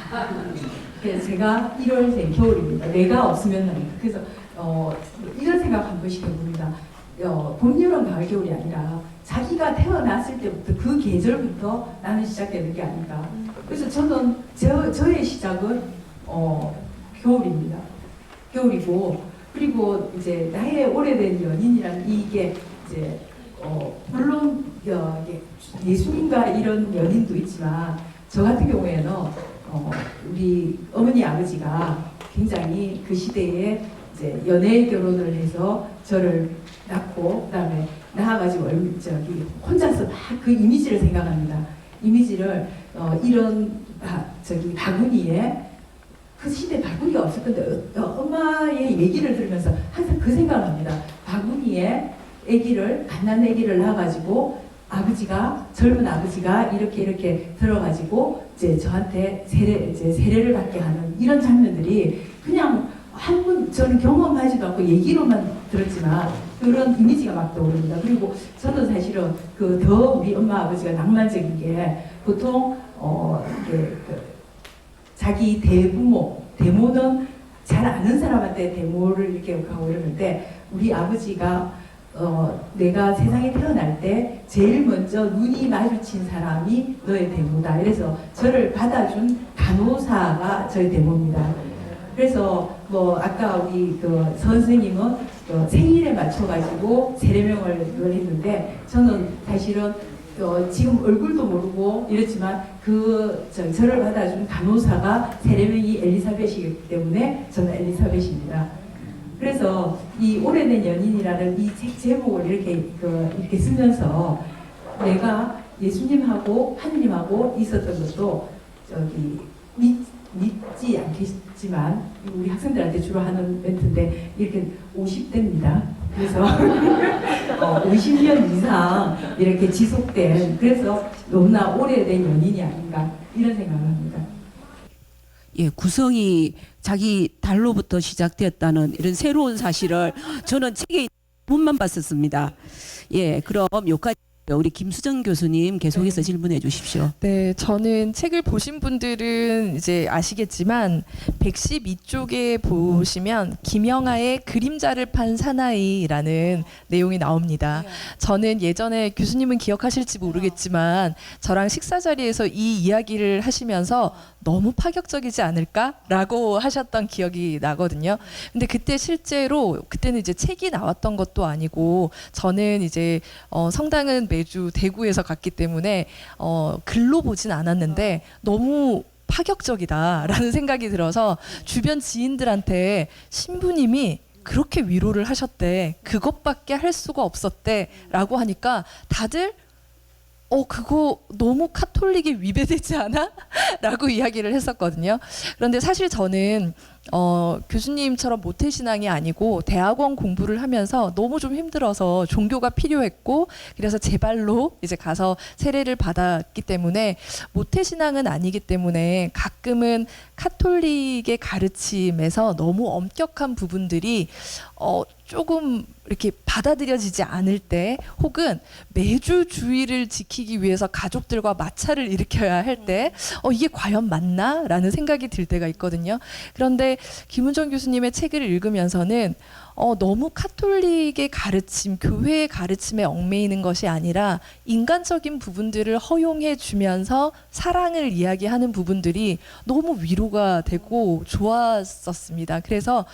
Speaker 6: 그래서 제가 1월생 겨울입니다. 내가 없으면 하니까. 그래서 이런 생각 한 번씩 해봅니다. 봄, 여름, 가을, 겨울이 아니라 자기가 태어났을 때부터 그 계절부터 나는 시작되는 게 아닌가. 그래서 저는 저의 시작은 겨울입니다. 겨울이고 그리고 이제 나의 오래된 연인이란 이게 이제 물론 예수님과 이런 연인도 있지만 저 같은 경우에는 우리 어머니 아버지가 굉장히 그 시대에 이제 연애 결혼을 해서 저를 낳고 그다음에 낳아가지고 혼자서 막 그 이미지를 생각합니다. 이미지를 이런 바구니에 그 시대 바구니가 없을 건데 엄마의 얘기를 들으면서 항상 그 생각을 합니다. 바구니에 갓난 아기를 낳아가지고 젊은 아버지가 이렇게 들어가지고 이제 저한테 세례를 받게 하는 이런 장면들이 그냥 저는 경험하지도 않고 얘기로만 들었지만 그런 이미지가 막 떠오릅니다. 그리고 저는 사실은 더 우리 엄마 아버지가 낭만적인 게 보통 자기 대모는 잘 아는 사람한테 대모를 이렇게 하고 이러는데 우리 아버지가 내가 세상에 태어날 때 제일 먼저 눈이 마주친 사람이 너의 대모다. 이래서 저를 받아준 간호사가 저의 대모입니다. 그래서 아까 우리 선생님은 생일에 맞춰가지고 세례명을 했는데 저는 사실은 지금 얼굴도 모르고 이렇지만 저를 받아준 간호사가 세례명이 엘리사벳이기 때문에 저는 엘리사벳입니다. 그래서 이 오래된 연인이라는 이 책 제목을 이렇게 쓰면서 내가 예수님하고 하느님하고 있었던 것도 믿지 않겠지만 우리 학생들한테 주로 하는 멘트인데 이렇게 50대입니다. 그래서 50년 이상 이렇게 지속된 그래서 너무나 오래된 연인이 아닌가 이런 생각을 합니다.
Speaker 4: 예, 구성이 자기 달로부터 시작되었다는 이런 새로운 사실을 저는 책에 본만 봤었습니다. 예, 그럼 여기까지 우리 김수정 교수님 계속해서 질문해 주십시오.
Speaker 5: 네, 저는 책을 보신 분들은 이제 아시겠지만 112쪽에 보시면 김영하의 그림자를 판 사나이라는 내용이 나옵니다. 저는 예전에 교수님은 기억하실지 모르겠지만 저랑 식사 자리에서 이 이야기를 하시면서 너무 파격적이지 않을까라고 하셨던 기억이 나거든요. 근데 그때는 이제 책이 나왔던 것도 아니고 저는 이제 성당은 매주 대구에서 갔기 때문에 글로 보진 않았는데 너무 파격적이다라는 생각이 들어서 주변 지인들한테 신부님이 그렇게 위로를 하셨대. 그것밖에 할 수가 없었대. 라고 하니까 다들 그거 너무 카톨릭에 위배되지 않아? 라고 이야기를 했었거든요. 그런데 사실 저는 교수님처럼 모태신앙이 아니고 대학원 공부를 하면서 너무 좀 힘들어서 종교가 필요했고 그래서 제 발로 이제 가서 세례를 받았기 때문에 모태신앙은 아니기 때문에 가끔은 카톨릭의 가르침에서 너무 엄격한 부분들이 조금 이렇게 받아들여지지 않을 때 혹은 매주 주의를 지키기 위해서 가족들과 마찰을 일으켜야 할 때 이게 과연 맞나? 라는 생각이 들 때가 있거든요. 그런데 김은정 교수님의 책을 읽으면서는 너무 카톨릭의 가르침, 교회의 가르침에 얽매이는 것이 아니라 인간적인 부분들을 허용해 주면서 사랑을 이야기하는 부분들이 너무 위로가 되고 좋았었습니다. 그래서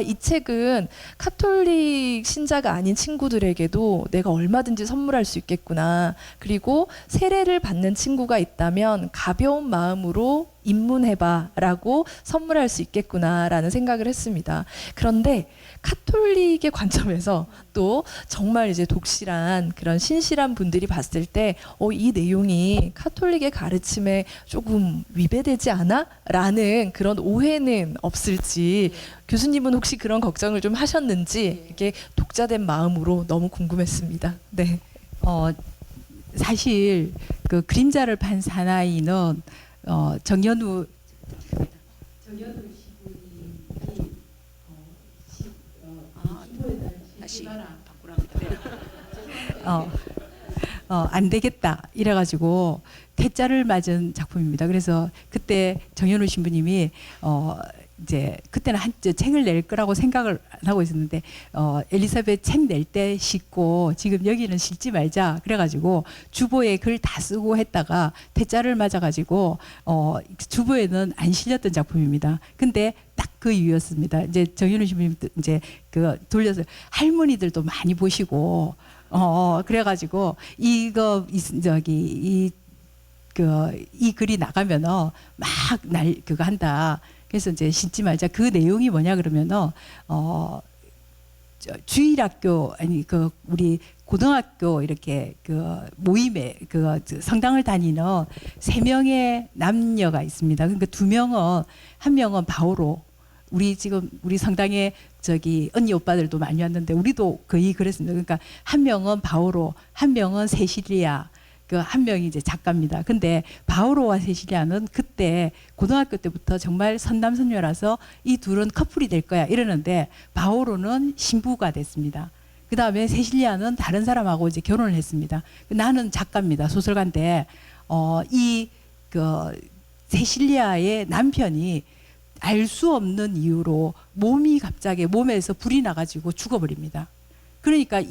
Speaker 5: 이 책은 카톨릭 신자가 아닌 친구들에게도 내가 얼마든지 선물할 수 있겠구나. 그리고 세례를 받는 친구가 있다면 가벼운 마음으로 입문해봐 라고 선물할 수 있겠구나라는 생각을 했습니다. 그런데 카톨릭의 관점에서 또 정말 이제 독실한 그런 신실한 분들이 봤을 때 이 내용이 카톨릭의 가르침에 조금 위배되지 않아? 라는 그런 오해는 없을지 교수님은 혹시 그런 걱정을 좀 하셨는지 이게 독자된 마음으로 너무 궁금했습니다. 네.
Speaker 4: 사실 그 그림자를 판 사나이는 정연우 안 되겠다 이래가지고 퇴짜를 맞은 작품입니다. 그래서 그때 정연우 신부님이 이제 그때는 책을 낼 거라고 생각을 안 하고 있었는데 엘리사벳 책 낼 때 싣고 지금 여기는 싣지 말자 그래가지고 주보에 글 다 쓰고 했다가 퇴짜를 맞아가지고 주보에는 안 실렸던 작품입니다. 근데 딱 그 이유였습니다. 이제 정윤우 신부님 이제 그 돌려서 할머니들도 많이 보시고 그래가지고 이 글이 나가면은 막 그거 한다. 그래서 이제 싣지 말자. 그 내용이 뭐냐 그러면은 주일학교 우리 고등학교 이렇게 그 모임에 성당을 다니는 3명의 남녀가 있습니다. 그러니까 2명은 한 명은 바오로 우리 성당에 언니 오빠들도 많이 왔는데 우리도 거의 그랬습니다. 그러니까 한 명은 바오로, 한 명은 세실리아. 한 명이 이제 작가입니다. 근데 바오로와 세실리아는 그때 고등학교 때부터 정말 선남선녀라서 이 둘은 커플이 될 거야 이러는데 바오로는 신부가 됐습니다. 그 다음에 세실리아는 다른 사람하고 이제 결혼을 했습니다. 나는 작가입니다. 소설가인데 세실리아의 남편이 알 수 없는 이유로 몸에서 불이 나가지고 죽어버립니다. 그러니까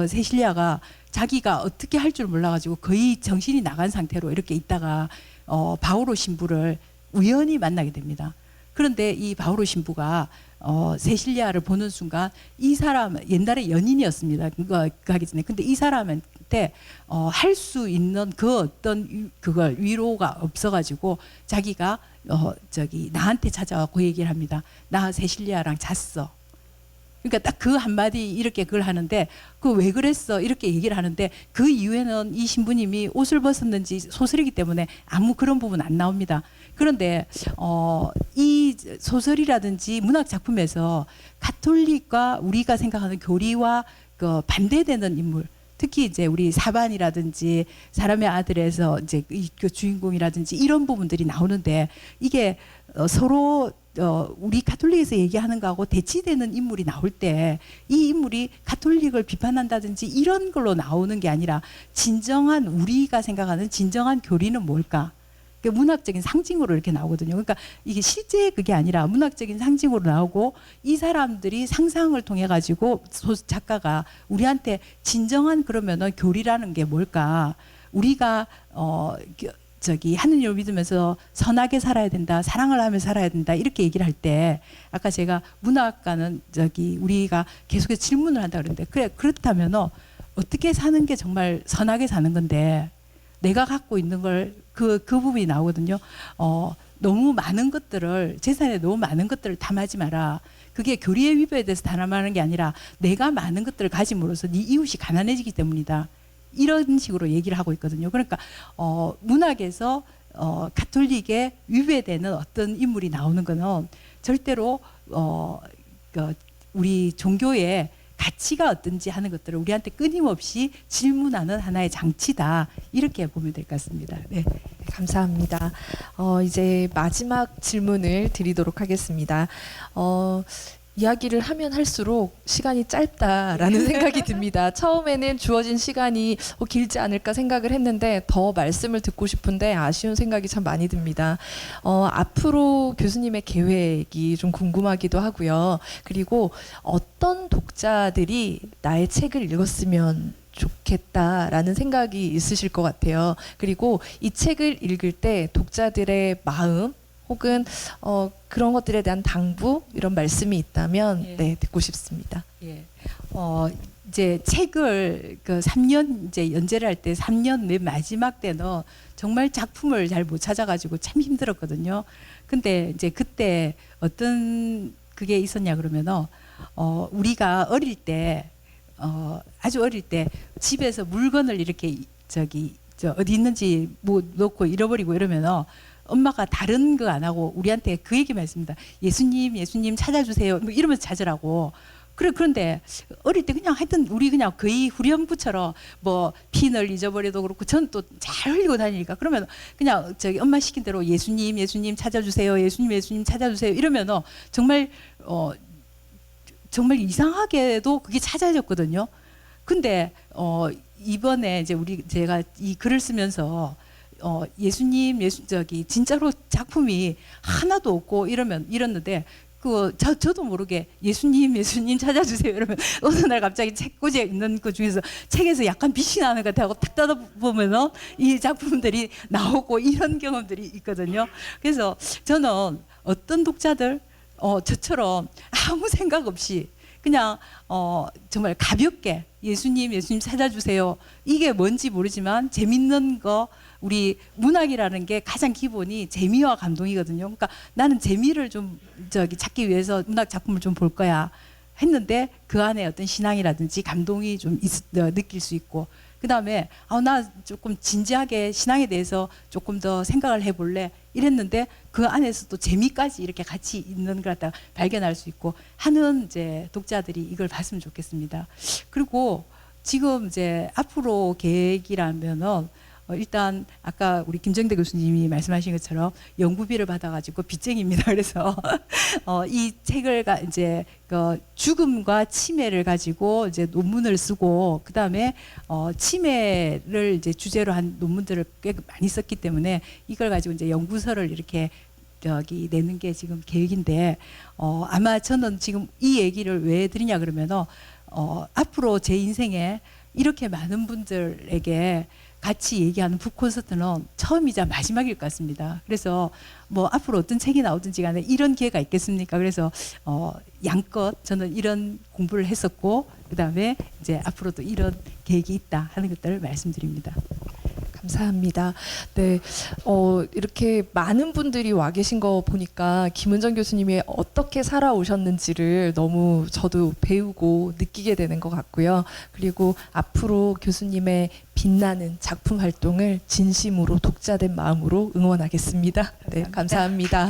Speaker 4: 세실리아가 자기가 어떻게 할 줄 몰라가지고 거의 정신이 나간 상태로 이렇게 있다가 바오로 신부를 우연히 만나게 됩니다. 그런데 이 바오로 신부가 세실리아를 보는 순간 이 사람 옛날에 연인이었습니다. 그거 하기 전에. 근데 이 사람한테 할 수 있는 그걸 위로가 없어가지고 자기가 나한테 찾아와서 얘기를 합니다. 나 세실리아랑 잤어. 그러니까 딱 그 한마디 이렇게 그걸 하는데 왜 그랬어 이렇게 얘기를 하는데 그 이후에는 이 신부님이 옷을 벗었는지 소설이기 때문에 아무 그런 부분 안 나옵니다. 그런데 이 소설이라든지 문학 작품에서 가톨릭과 우리가 생각하는 교리와 반대되는 인물, 특히 이제 우리 사반이라든지 사람의 아들에서 이제 그 주인공이라든지 이런 부분들이 나오는데 이게 서로 우리 가톨릭에서 얘기하는 거하고 대치되는 인물이 나올 때 이 인물이 가톨릭을 비판한다든지 이런 걸로 나오는 게 아니라 진정한 우리가 생각하는 진정한 교리는 뭘까? 문학적인 상징으로 이렇게 나오거든요. 그러니까 이게 실제 그게 아니라 문학적인 상징으로 나오고 이 사람들이 상상을 통해 가지고 작가가 우리한테 진정한 그러면은 교리라는 게 뭘까? 우리가 하느님을 믿으면서 선하게 살아야 된다, 사랑을 하며 살아야 된다 이렇게 얘기를 할 때 아까 제가 문학가는 우리가 계속해서 질문을 한다 그랬는데 그렇다면 어떻게 사는 게 정말 선하게 사는 건데 내가 갖고 있는 걸 그 부분이 나오거든요. 너무 많은 것들을 재산에 너무 많은 것들을 탐하지 마라. 그게 교리의 위배에 대해서 탐하는 게 아니라 내가 많은 것들을 가짐으로써 네 이웃이 가난해지기 때문이다. 이런 식으로 얘기를 하고 있거든요. 그러니까 문학에서 가톨릭에 위배되는 어떤 인물이 나오는 거는
Speaker 8: 절대로 우리 종교의 가치가 어떤지 하는 것들을 우리한테 끊임없이 질문하는 하나의 장치다. 이렇게 보면 될 것 같습니다. 네.
Speaker 5: 감사합니다. 이제 마지막 질문을 드리도록 하겠습니다. 이야기를 하면 할수록 시간이 짧다라는 생각이 듭니다. 처음에는 주어진 시간이 길지 않을까 생각을 했는데 더 말씀을 듣고 싶은데 아쉬운 생각이 참 많이 듭니다. 앞으로 교수님의 계획이 좀 궁금하기도 하고요. 그리고 어떤 독자들이 나의 책을 읽었으면 좋겠다라는 생각이 있으실 것 같아요. 그리고 이 책을 읽을 때 독자들의 마음 혹은 그런 것들에 대한 당부 이런 말씀이 있다면
Speaker 8: 예.
Speaker 5: 네, 듣고 싶습니다.
Speaker 8: 예. 이제 책을 그 3년 이제 연재를 할 때 3년 맨 마지막 때는 정말 작품을 잘 못 찾아가지고 참 힘들었거든요. 근데 이제 그때 어떤 그게 있었냐 그러면은 우리가 어릴 때 아주 어릴 때 집에서 물건을 이렇게 어디 있는지 뭐 놓고 잃어버리고 이러면은 엄마가 다른 거 안 하고 우리한테 그 얘기만 했습니다. 예수님 찾아주세요. 뭐 이러면서 찾으라고. 그런데 어릴 때 그냥 하여튼 우리 그냥 거의 후렴구처럼 뭐 핀을 잊어버려도 그렇고 저는 또 잘 흘리고 다니니까 그러면 그냥 엄마 시킨 대로 예수님 찾아주세요. 예수님 찾아주세요. 이러면은 정말 정말 이상하게도 그게 찾아졌거든요. 근데 이번에 이제 제가 이 글을 쓰면서 진짜로 작품이 하나도 없고 이랬는데 저도 모르게 예수님 찾아주세요 이러면 어느 날 갑자기 책꽂이에 있는 것 중에서 책에서 약간 빛이 나는 것 같아요. 탁 닫아보면은 이 작품들이 나오고 이런 경험들이 있거든요. 그래서 저는 어떤 독자들 저처럼 아무 생각 없이 그냥 정말 가볍게 예수님 찾아주세요. 이게 뭔지 모르지만 재밌는 거 우리 문학이라는 게 가장 기본이 재미와 감동이거든요. 그러니까 나는 재미를 좀 찾기 위해서 문학 작품을 좀 볼 거야 했는데 그 안에 어떤 신앙이라든지 감동이 좀 느낄 수 있고 그다음에 나 조금 진지하게 신앙에 대해서 조금 더 생각을 해볼래 이랬는데 그 안에서도 재미까지 이렇게 같이 있는 걸 갖다 발견할 수 있고 하는 이제 독자들이 이걸 봤으면 좋겠습니다. 그리고 지금 이제 앞으로 계획이라면은 일단 아까 우리 김정대 교수님이 말씀하신 것처럼 연구비를 받아가지고 빚쟁이입니다. 그래서 이 책을 이제 죽음과 치매를 가지고 이제 논문을 쓰고 그 다음에 치매를 이제 주제로 한 논문들을 꽤 많이 썼기 때문에 이걸 가지고 이제 연구서를 이렇게 내는 게 지금 계획인데 아마 저는 지금 이 얘기를 왜 드리냐 그러면은 앞으로 제 인생에 이렇게 많은 분들에게 같이 얘기하는 북콘서트는 처음이자 마지막일 것 같습니다. 그래서 뭐 앞으로 어떤 책이 나오든지 간에 이런 기회가 있겠습니까? 그래서 양껏 저는 이런 공부를 했었고 그다음에 이제 앞으로도 이런 계획이 있다 하는 것들을 말씀드립니다.
Speaker 5: 감사합니다. 네, 이렇게 많은 분들이 와 계신 거 보니까 김은정 교수님이 어떻게 살아오셨는지를 너무 저도 배우고 느끼게 되는 것 같고요. 그리고 앞으로 교수님의 빛나는 작품 활동을 진심으로 독자된 마음으로 응원하겠습니다. 네, 감사합니다.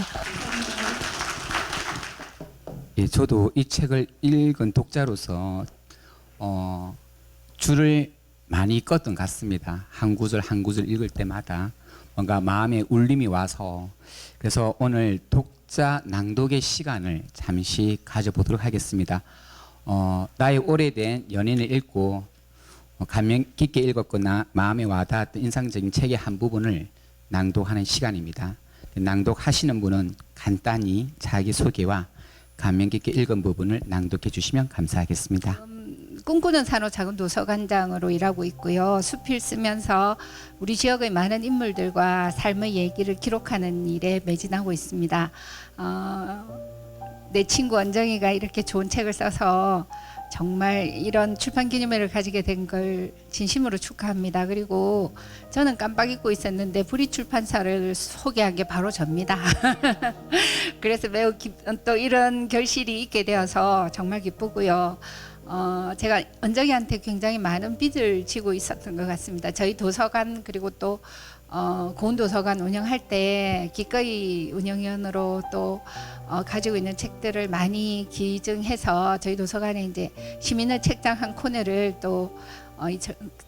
Speaker 1: 예, 저도 이 책을 읽은 독자로서 줄을 많이 껐던 것 같습니다. 한 구절 한 구절 읽을 때마다 뭔가 마음에 울림이 와서 그래서 오늘 독자 낭독의 시간을 잠시 가져보도록 하겠습니다. 나의 오래된 연인을 읽고 감명 깊게 읽었거나 마음에 와닿았던 인상적인 책의 한 부분을 낭독하는 시간입니다. 낭독하시는 분은 간단히 자기소개와 감명 깊게 읽은 부분을 낭독해 주시면 감사하겠습니다.
Speaker 9: 꿈꾸는 산호 작은 도서관장으로 일하고 있고요. 수필 쓰면서 우리 지역의 많은 인물들과 삶의 얘기를 기록하는 일에 매진하고 있습니다. 내 친구 언정이가 이렇게 좋은 책을 써서 정말 이런 출판 기념회를 가지게 된 걸 진심으로 축하합니다. 그리고 저는 깜빡 잊고 있었는데 부리 출판사를 소개한 게 바로 접니다. 그래서 매우 또 이런 결실이 있게 되어서 정말 기쁘고요. 제가 언정이한테 굉장히 많은 빚을 지고 있었던 것 같습니다. 저희 도서관 그리고 또 고운도서관 운영할 때 기꺼이 운영위원으로 또 가지고 있는 책들을 많이 기증해서 저희 도서관에 이제 시민의 책장 한 코너를 또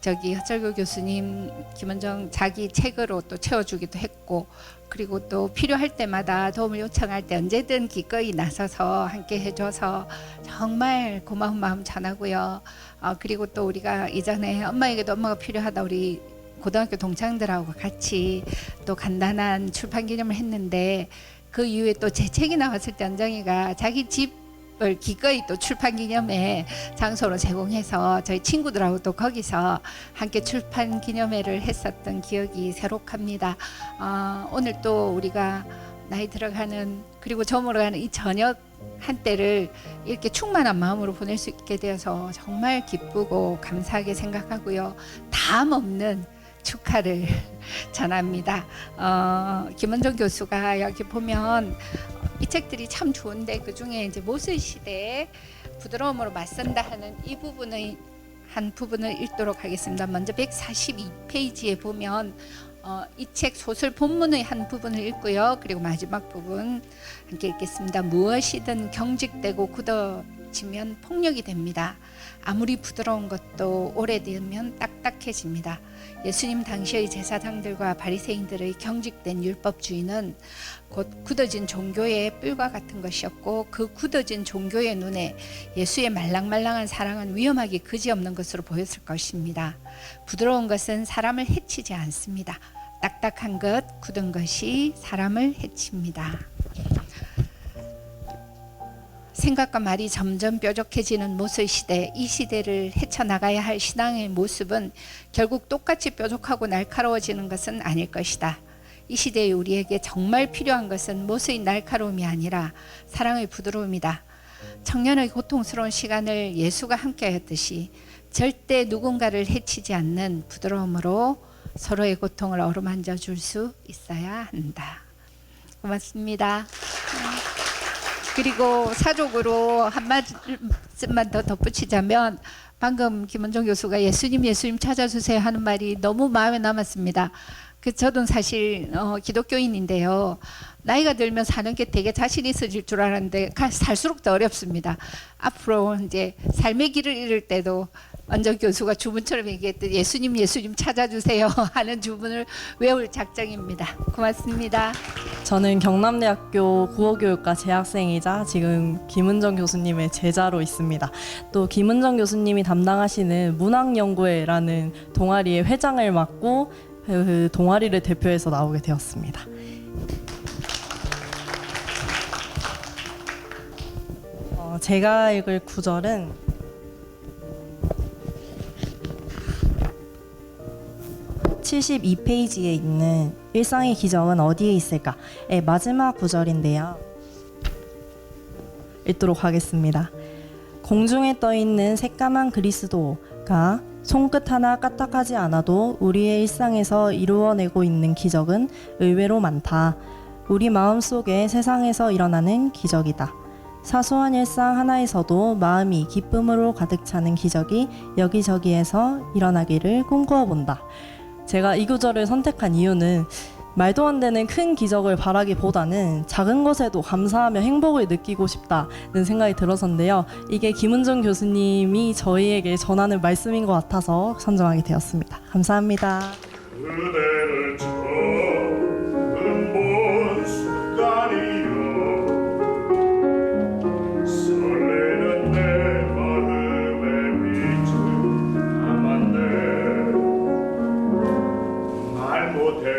Speaker 9: 저기 허철교 교수님, 김원정 자기 책으로 또 채워주기도 했고, 그리고 또 필요할 때마다 도움을 요청할 때 언제든 기꺼이 나서서 함께 해줘서 정말 고마운 마음 전하고요. 그리고 또 우리가 이전에 엄마에게도 엄마가 필요하다 우리 고등학교 동창들하고 같이 또 간단한 출판 기념을 했는데, 그 이후에 또 제 책이 나왔을 때 원정이가 자기 집을 기꺼이 또 출판 기념회 장소로 제공해서 저희 친구들하고 또 거기서 함께 출판 기념회를 했었던 기억이 새록합니다. 오늘 또 우리가 나이 들어가는, 그리고 저물어 가는 이 저녁 한때를 이렇게 충만한 마음으로 보낼 수 있게 되어서 정말 기쁘고 감사하게 생각하고요. 담 없는 축하를 전합니다. 김원정 교수가 여기 보면 이 책들이 참 좋은데 그 중에 이제 모슬 시대에 부드러움으로 맞선다 하는 이 부분의 한 부분을 읽도록 하겠습니다. 먼저 142페이지에 보면 이 책 소설 본문의 한 부분을 읽고요. 그리고 마지막 부분 함께 읽겠습니다. 무엇이든 경직되고 굳어지면 폭력이 됩니다. 아무리 부드러운 것도 오래되면 딱딱해집니다. 예수님 당시의 제사장들과 바리새인들의 경직된 율법주의는 곧 굳어진 종교의 뿔과 같은 것이었고, 그 굳어진 종교의 눈에 예수의 말랑말랑한 사랑은 위험하기 그지없는 것으로 보였을 것입니다. 부드러운 것은 사람을 해치지 않습니다. 딱딱한 것, 굳은 것이 사람을 해칩니다. 생각과 말이 점점 뾰족해지는 모슬 시대, 이 시대를 헤쳐나가야 할 신앙의 모습은 결국 똑같이 뾰족하고 날카로워지는 것은 아닐 것이다. 이 시대에 우리에게 정말 필요한 것은 모슬의 날카로움이 아니라 사랑의 부드러움이다. 청년의 고통스러운 시간을 예수가 함께하였듯이 절대 누군가를 해치지 않는 부드러움으로 서로의 고통을 어루만져 줄 수 있어야 한다. 고맙습니다. 그리고 사족으로 한 말씀만 더 덧붙이자면, 방금 김원정 교수가 예수님 찾아주세요 하는 말이 너무 마음에 남았습니다. 저도 사실 기독교인인데요. 나이가 들면 사는 게 되게 자신 있어질 줄 알았는데 살수록 더 어렵습니다. 앞으로 이제 삶의 길을 잃을 때도 원정 교수가 주문처럼 얘기했듯 예수님 찾아주세요 하는 주문을 외울 작정입니다. 고맙습니다.
Speaker 10: 저는 경남대학교 국어교육과 재학생이자 지금 김은정 교수님의 제자로 있습니다. 또 김은정 교수님이 담당하시는 문학연구회라는 동아리의 회장을 맡고 그 동아리를 대표해서 나오게 되었습니다. 제가 읽을 구절은 72페이지에 있는 일상의 기적은 어디에 있을까의 마지막 구절인데요. 읽도록 하겠습니다. 공중에 떠있는 새까만 그리스도가 손끝 하나 까딱하지 않아도 우리의 일상에서 이루어내고 있는 기적은 의외로 많다. 우리 마음속에 세상에서 일어나는 기적이다. 사소한 일상 하나에서도 마음이 기쁨으로 가득 차는 기적이 여기저기에서 일어나기를 꿈꾸어 본다. 제가 이 구절을 선택한 이유는 말도 안 되는 큰 기적을 바라기보다는 작은 것에도 감사하며 행복을 느끼고 싶다는 생각이 들어서인데요. 이게 김은정 교수님이 저희에게 전하는 말씀인 것 같아서 선정하게 되었습니다. 감사합니다.
Speaker 11: 그대를 처음 본 순간이여 설레는 내 마음의 빛은 아만데 말 못해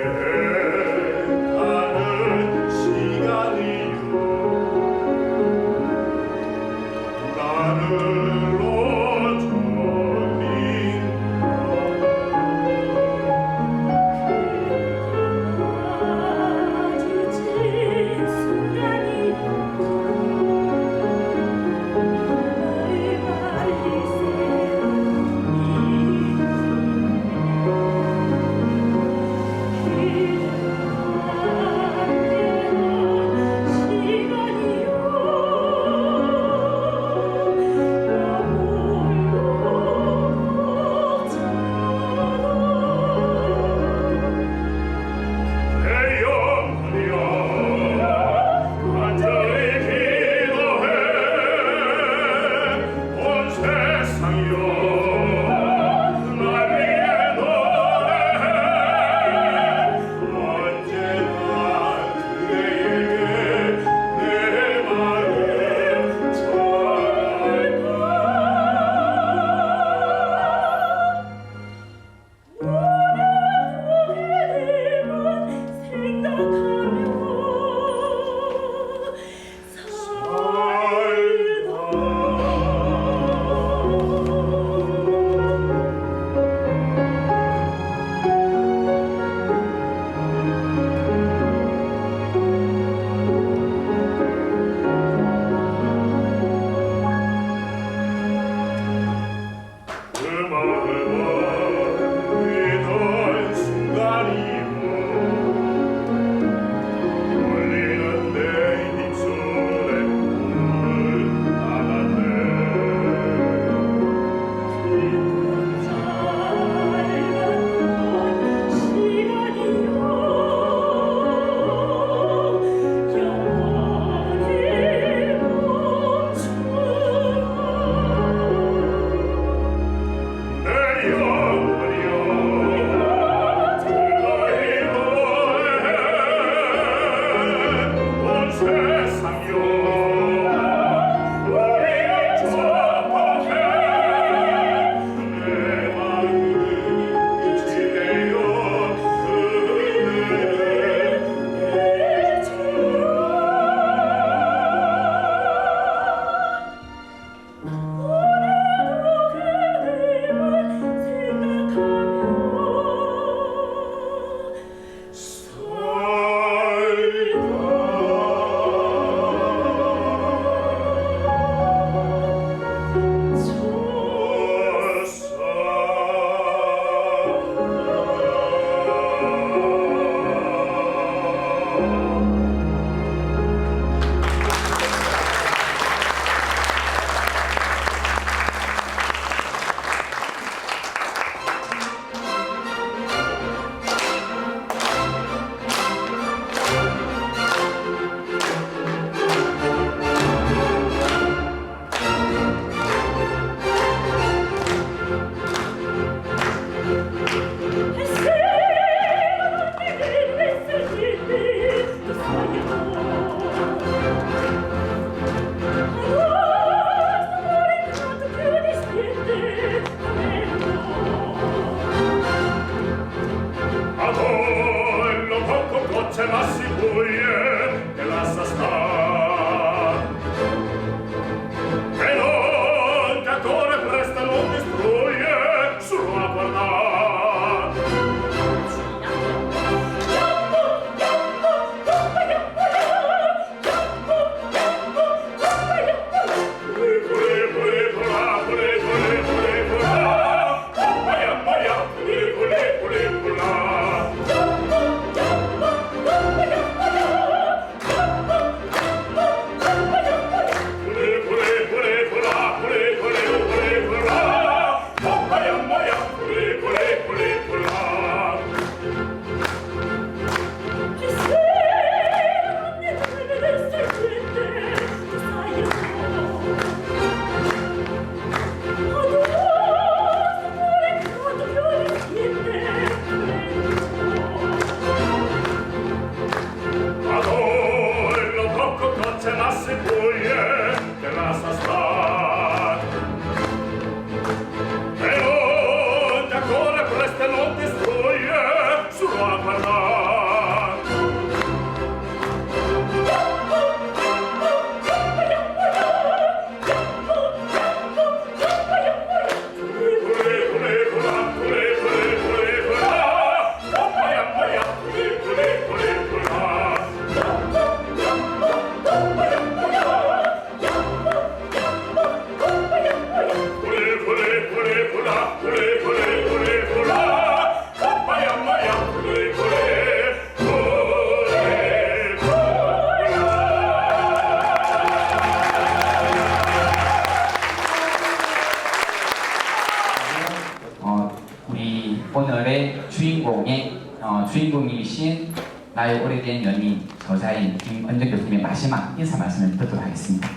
Speaker 1: 주인공이신 나의 오래된 연인 저자인 김은정 교수님의 마지막 인사 말씀을 듣도록 하겠습니다.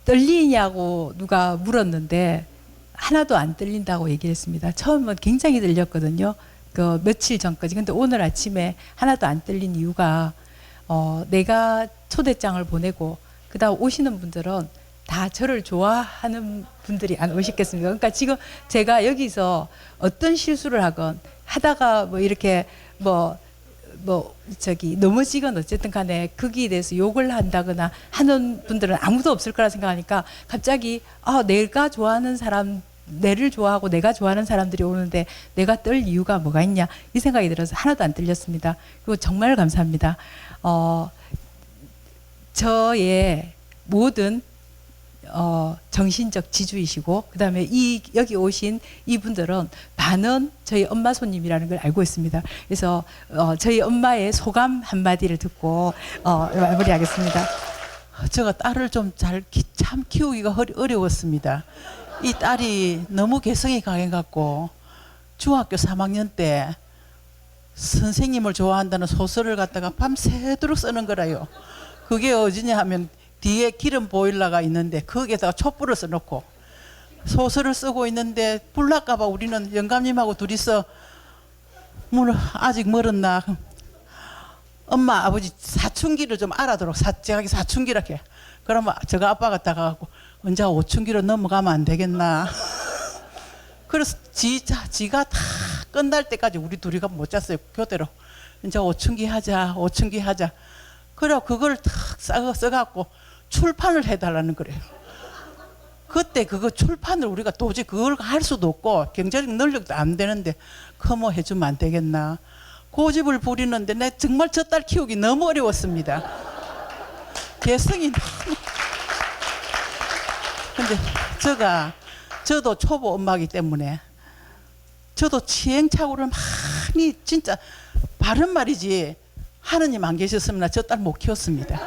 Speaker 8: 떨리냐고 누가 물었는데 하나도 안 떨린다고 얘기를 했습니다. 처음은 굉장히 떨렸거든요. 그 며칠 전까지. 근데 오늘 아침에 하나도 안 떨린 이유가 내가 초대장을 보내고 그다음 오시는 분들은 다 저를 좋아하는 분들이 안 오시겠습니까? 그러니까 지금 제가 여기서 어떤 실수를 하건 하다가 뭐 이렇게 넘어지건 어쨌든 간에 거기에 대해서 욕을 한다거나 하는 분들은 아무도 없을 거라 생각하니까 갑자기 내가 좋아하는 사람, 내를 좋아하고 내가 좋아하는 사람들이 오는데 내가 떨 이유가 뭐가 있냐 이 생각이 들어서 하나도 안 떨렸습니다. 그리고 정말 감사합니다. 저의 모든 정신적 지주이시고 그다음에 여기 오신 이분들은 반은 저희 엄마 손님이라는 걸 알고 있습니다. 그래서 저희 엄마의 소감 한마디를 듣고 마무리하겠습니다.
Speaker 12: 제가 딸을 좀 참 키우기가 어려웠습니다. 이 딸이 너무 개성이 강해갖고 중학교 3학년 때 선생님을 좋아한다는 소설을 갖다가 밤새도록 쓰는 거라요. 그게 어디냐 하면 뒤에 기름 보일러가 있는데 거기에다가 촛불을 써놓고 소설을 쓰고 있는데 불날까봐 우리는 영감님하고 둘이서 아직 멀었나 엄마 아버지 사춘기를 좀 알아도록 자기 사춘기라 해. 그러면 저가 아빠가 다가가고 언제 5춘기로 넘어가면 안 되겠나. 그래서 지가 다 끝날 때까지 우리 둘이가 못 잤어요. 교대로 이제 5춘기 하자. 그래 그걸 탁 써갖고 출판을 해달라는 거래요. 그때 그거 출판을 우리가 도저히 그걸 할 수도 없고 경제적 능력도 안 되는데 그거 해주면 안 되겠나. 고집을 부리는데 내 정말 저 딸 키우기 너무 어려웠습니다. 개성이 너무. 근데 저도 초보 엄마이기 때문에 저도 시행착오를 많이 진짜 바른 말이지 하느님 안 계셨으면 저 딸 못 키웠습니다.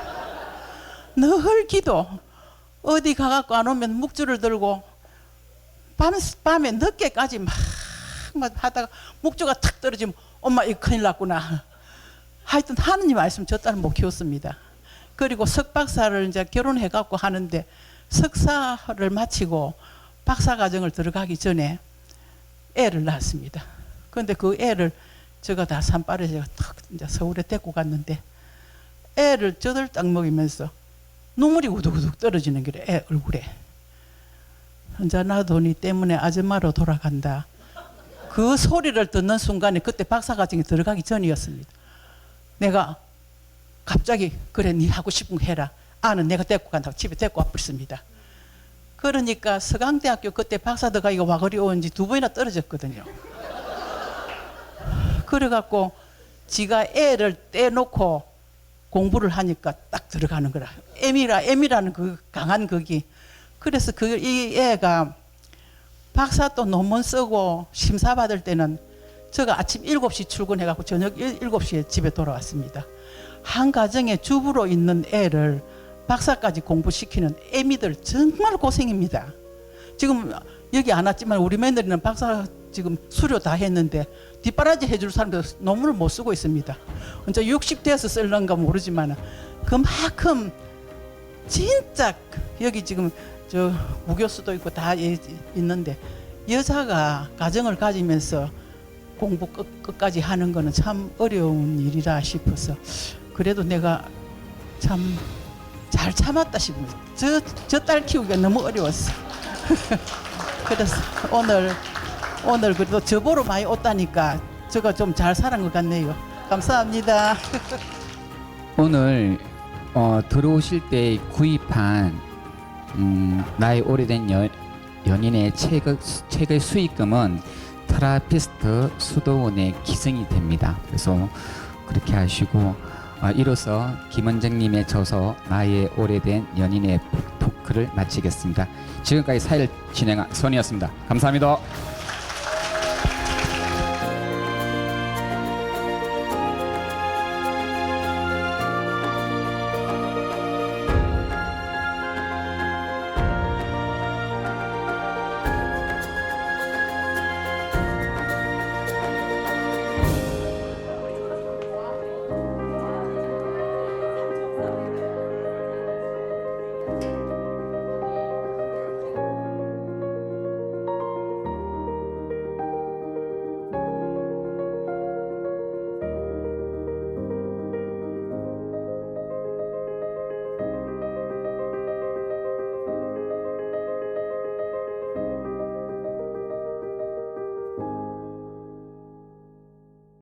Speaker 12: 늘 기도 어디 가갖고 안 오면 묵주를 들고 밤에 늦게까지 막 하다가 묵주가 탁 떨어지면 엄마 이거 큰일 났구나. 하여튼 하느님 말씀 저 딸 못 키웠습니다. 그리고 석박사를 이제 결혼해갖고 하는데 석사를 마치고 박사과정을 들어가기 전에 애를 낳았습니다. 그런데 그 애를 제가 다 산발에 제가 탁 이제 서울에 데리고 갔는데 애를 쩌들딱 먹이면서 눈물이 우두우둑 떨어지는 게 애 얼굴에. 혼자 놔두니 때문에 아줌마로 돌아간다. 그 소리를 듣는 순간에 그때 박사과정에 들어가기 전이었습니다. 내가 갑자기 그래 네 하고 싶은 거 해라. 아는 내가 데리고 간다고 집에 데리고 와버렸습니다. 그러니까 서강대학교 그때 박사 들어가기가 와거리 온 지 2번이나 떨어졌거든요. 그래갖고 지가 애를 떼놓고 공부를 하니까 딱 들어가는 거라. M이라는 그 강한 거기. 그래서 이 애가 박사 또 논문 쓰고 심사 받을 때는 제가 아침 7시 출근해갖고 저녁 7시에 집에 돌아왔습니다. 한 가정에 주부로 있는 애를 박사까지 공부시키는 애미들 정말 고생입니다. 지금 여기 안 왔지만 우리 며느리는 박사 지금 수료 다 했는데 뒷바라지 해줄 사람들 논문을 못 쓰고 있습니다. 이제 60대에서 쓸런가 모르지만 그만큼 진짜 여기 지금 저 무교수도 있고 다 있는데 여자가 가정을 가지면서 공부 끝까지 하는 거는 참 어려운 일이라 싶어서 그래도 내가 참 잘 참았다 싶습니다. 저 딸 키우기가 너무 어려웠어. 그래서 오늘 그래도 저보러 많이 왔다니까 제가 좀 잘 살은 것 같네요. 감사합니다.
Speaker 1: 오늘 들어오실 때 구입한 나의 오래된 연인의 책의 수익금은 테라피스트 수도원에 기증이 됩니다. 그래서 그렇게 하시고 이로써 김은정님의 저서 나의 오래된 연인의 토크를 마치겠습니다. 지금까지 사회를 진행한 손이었습니다. 감사합니다.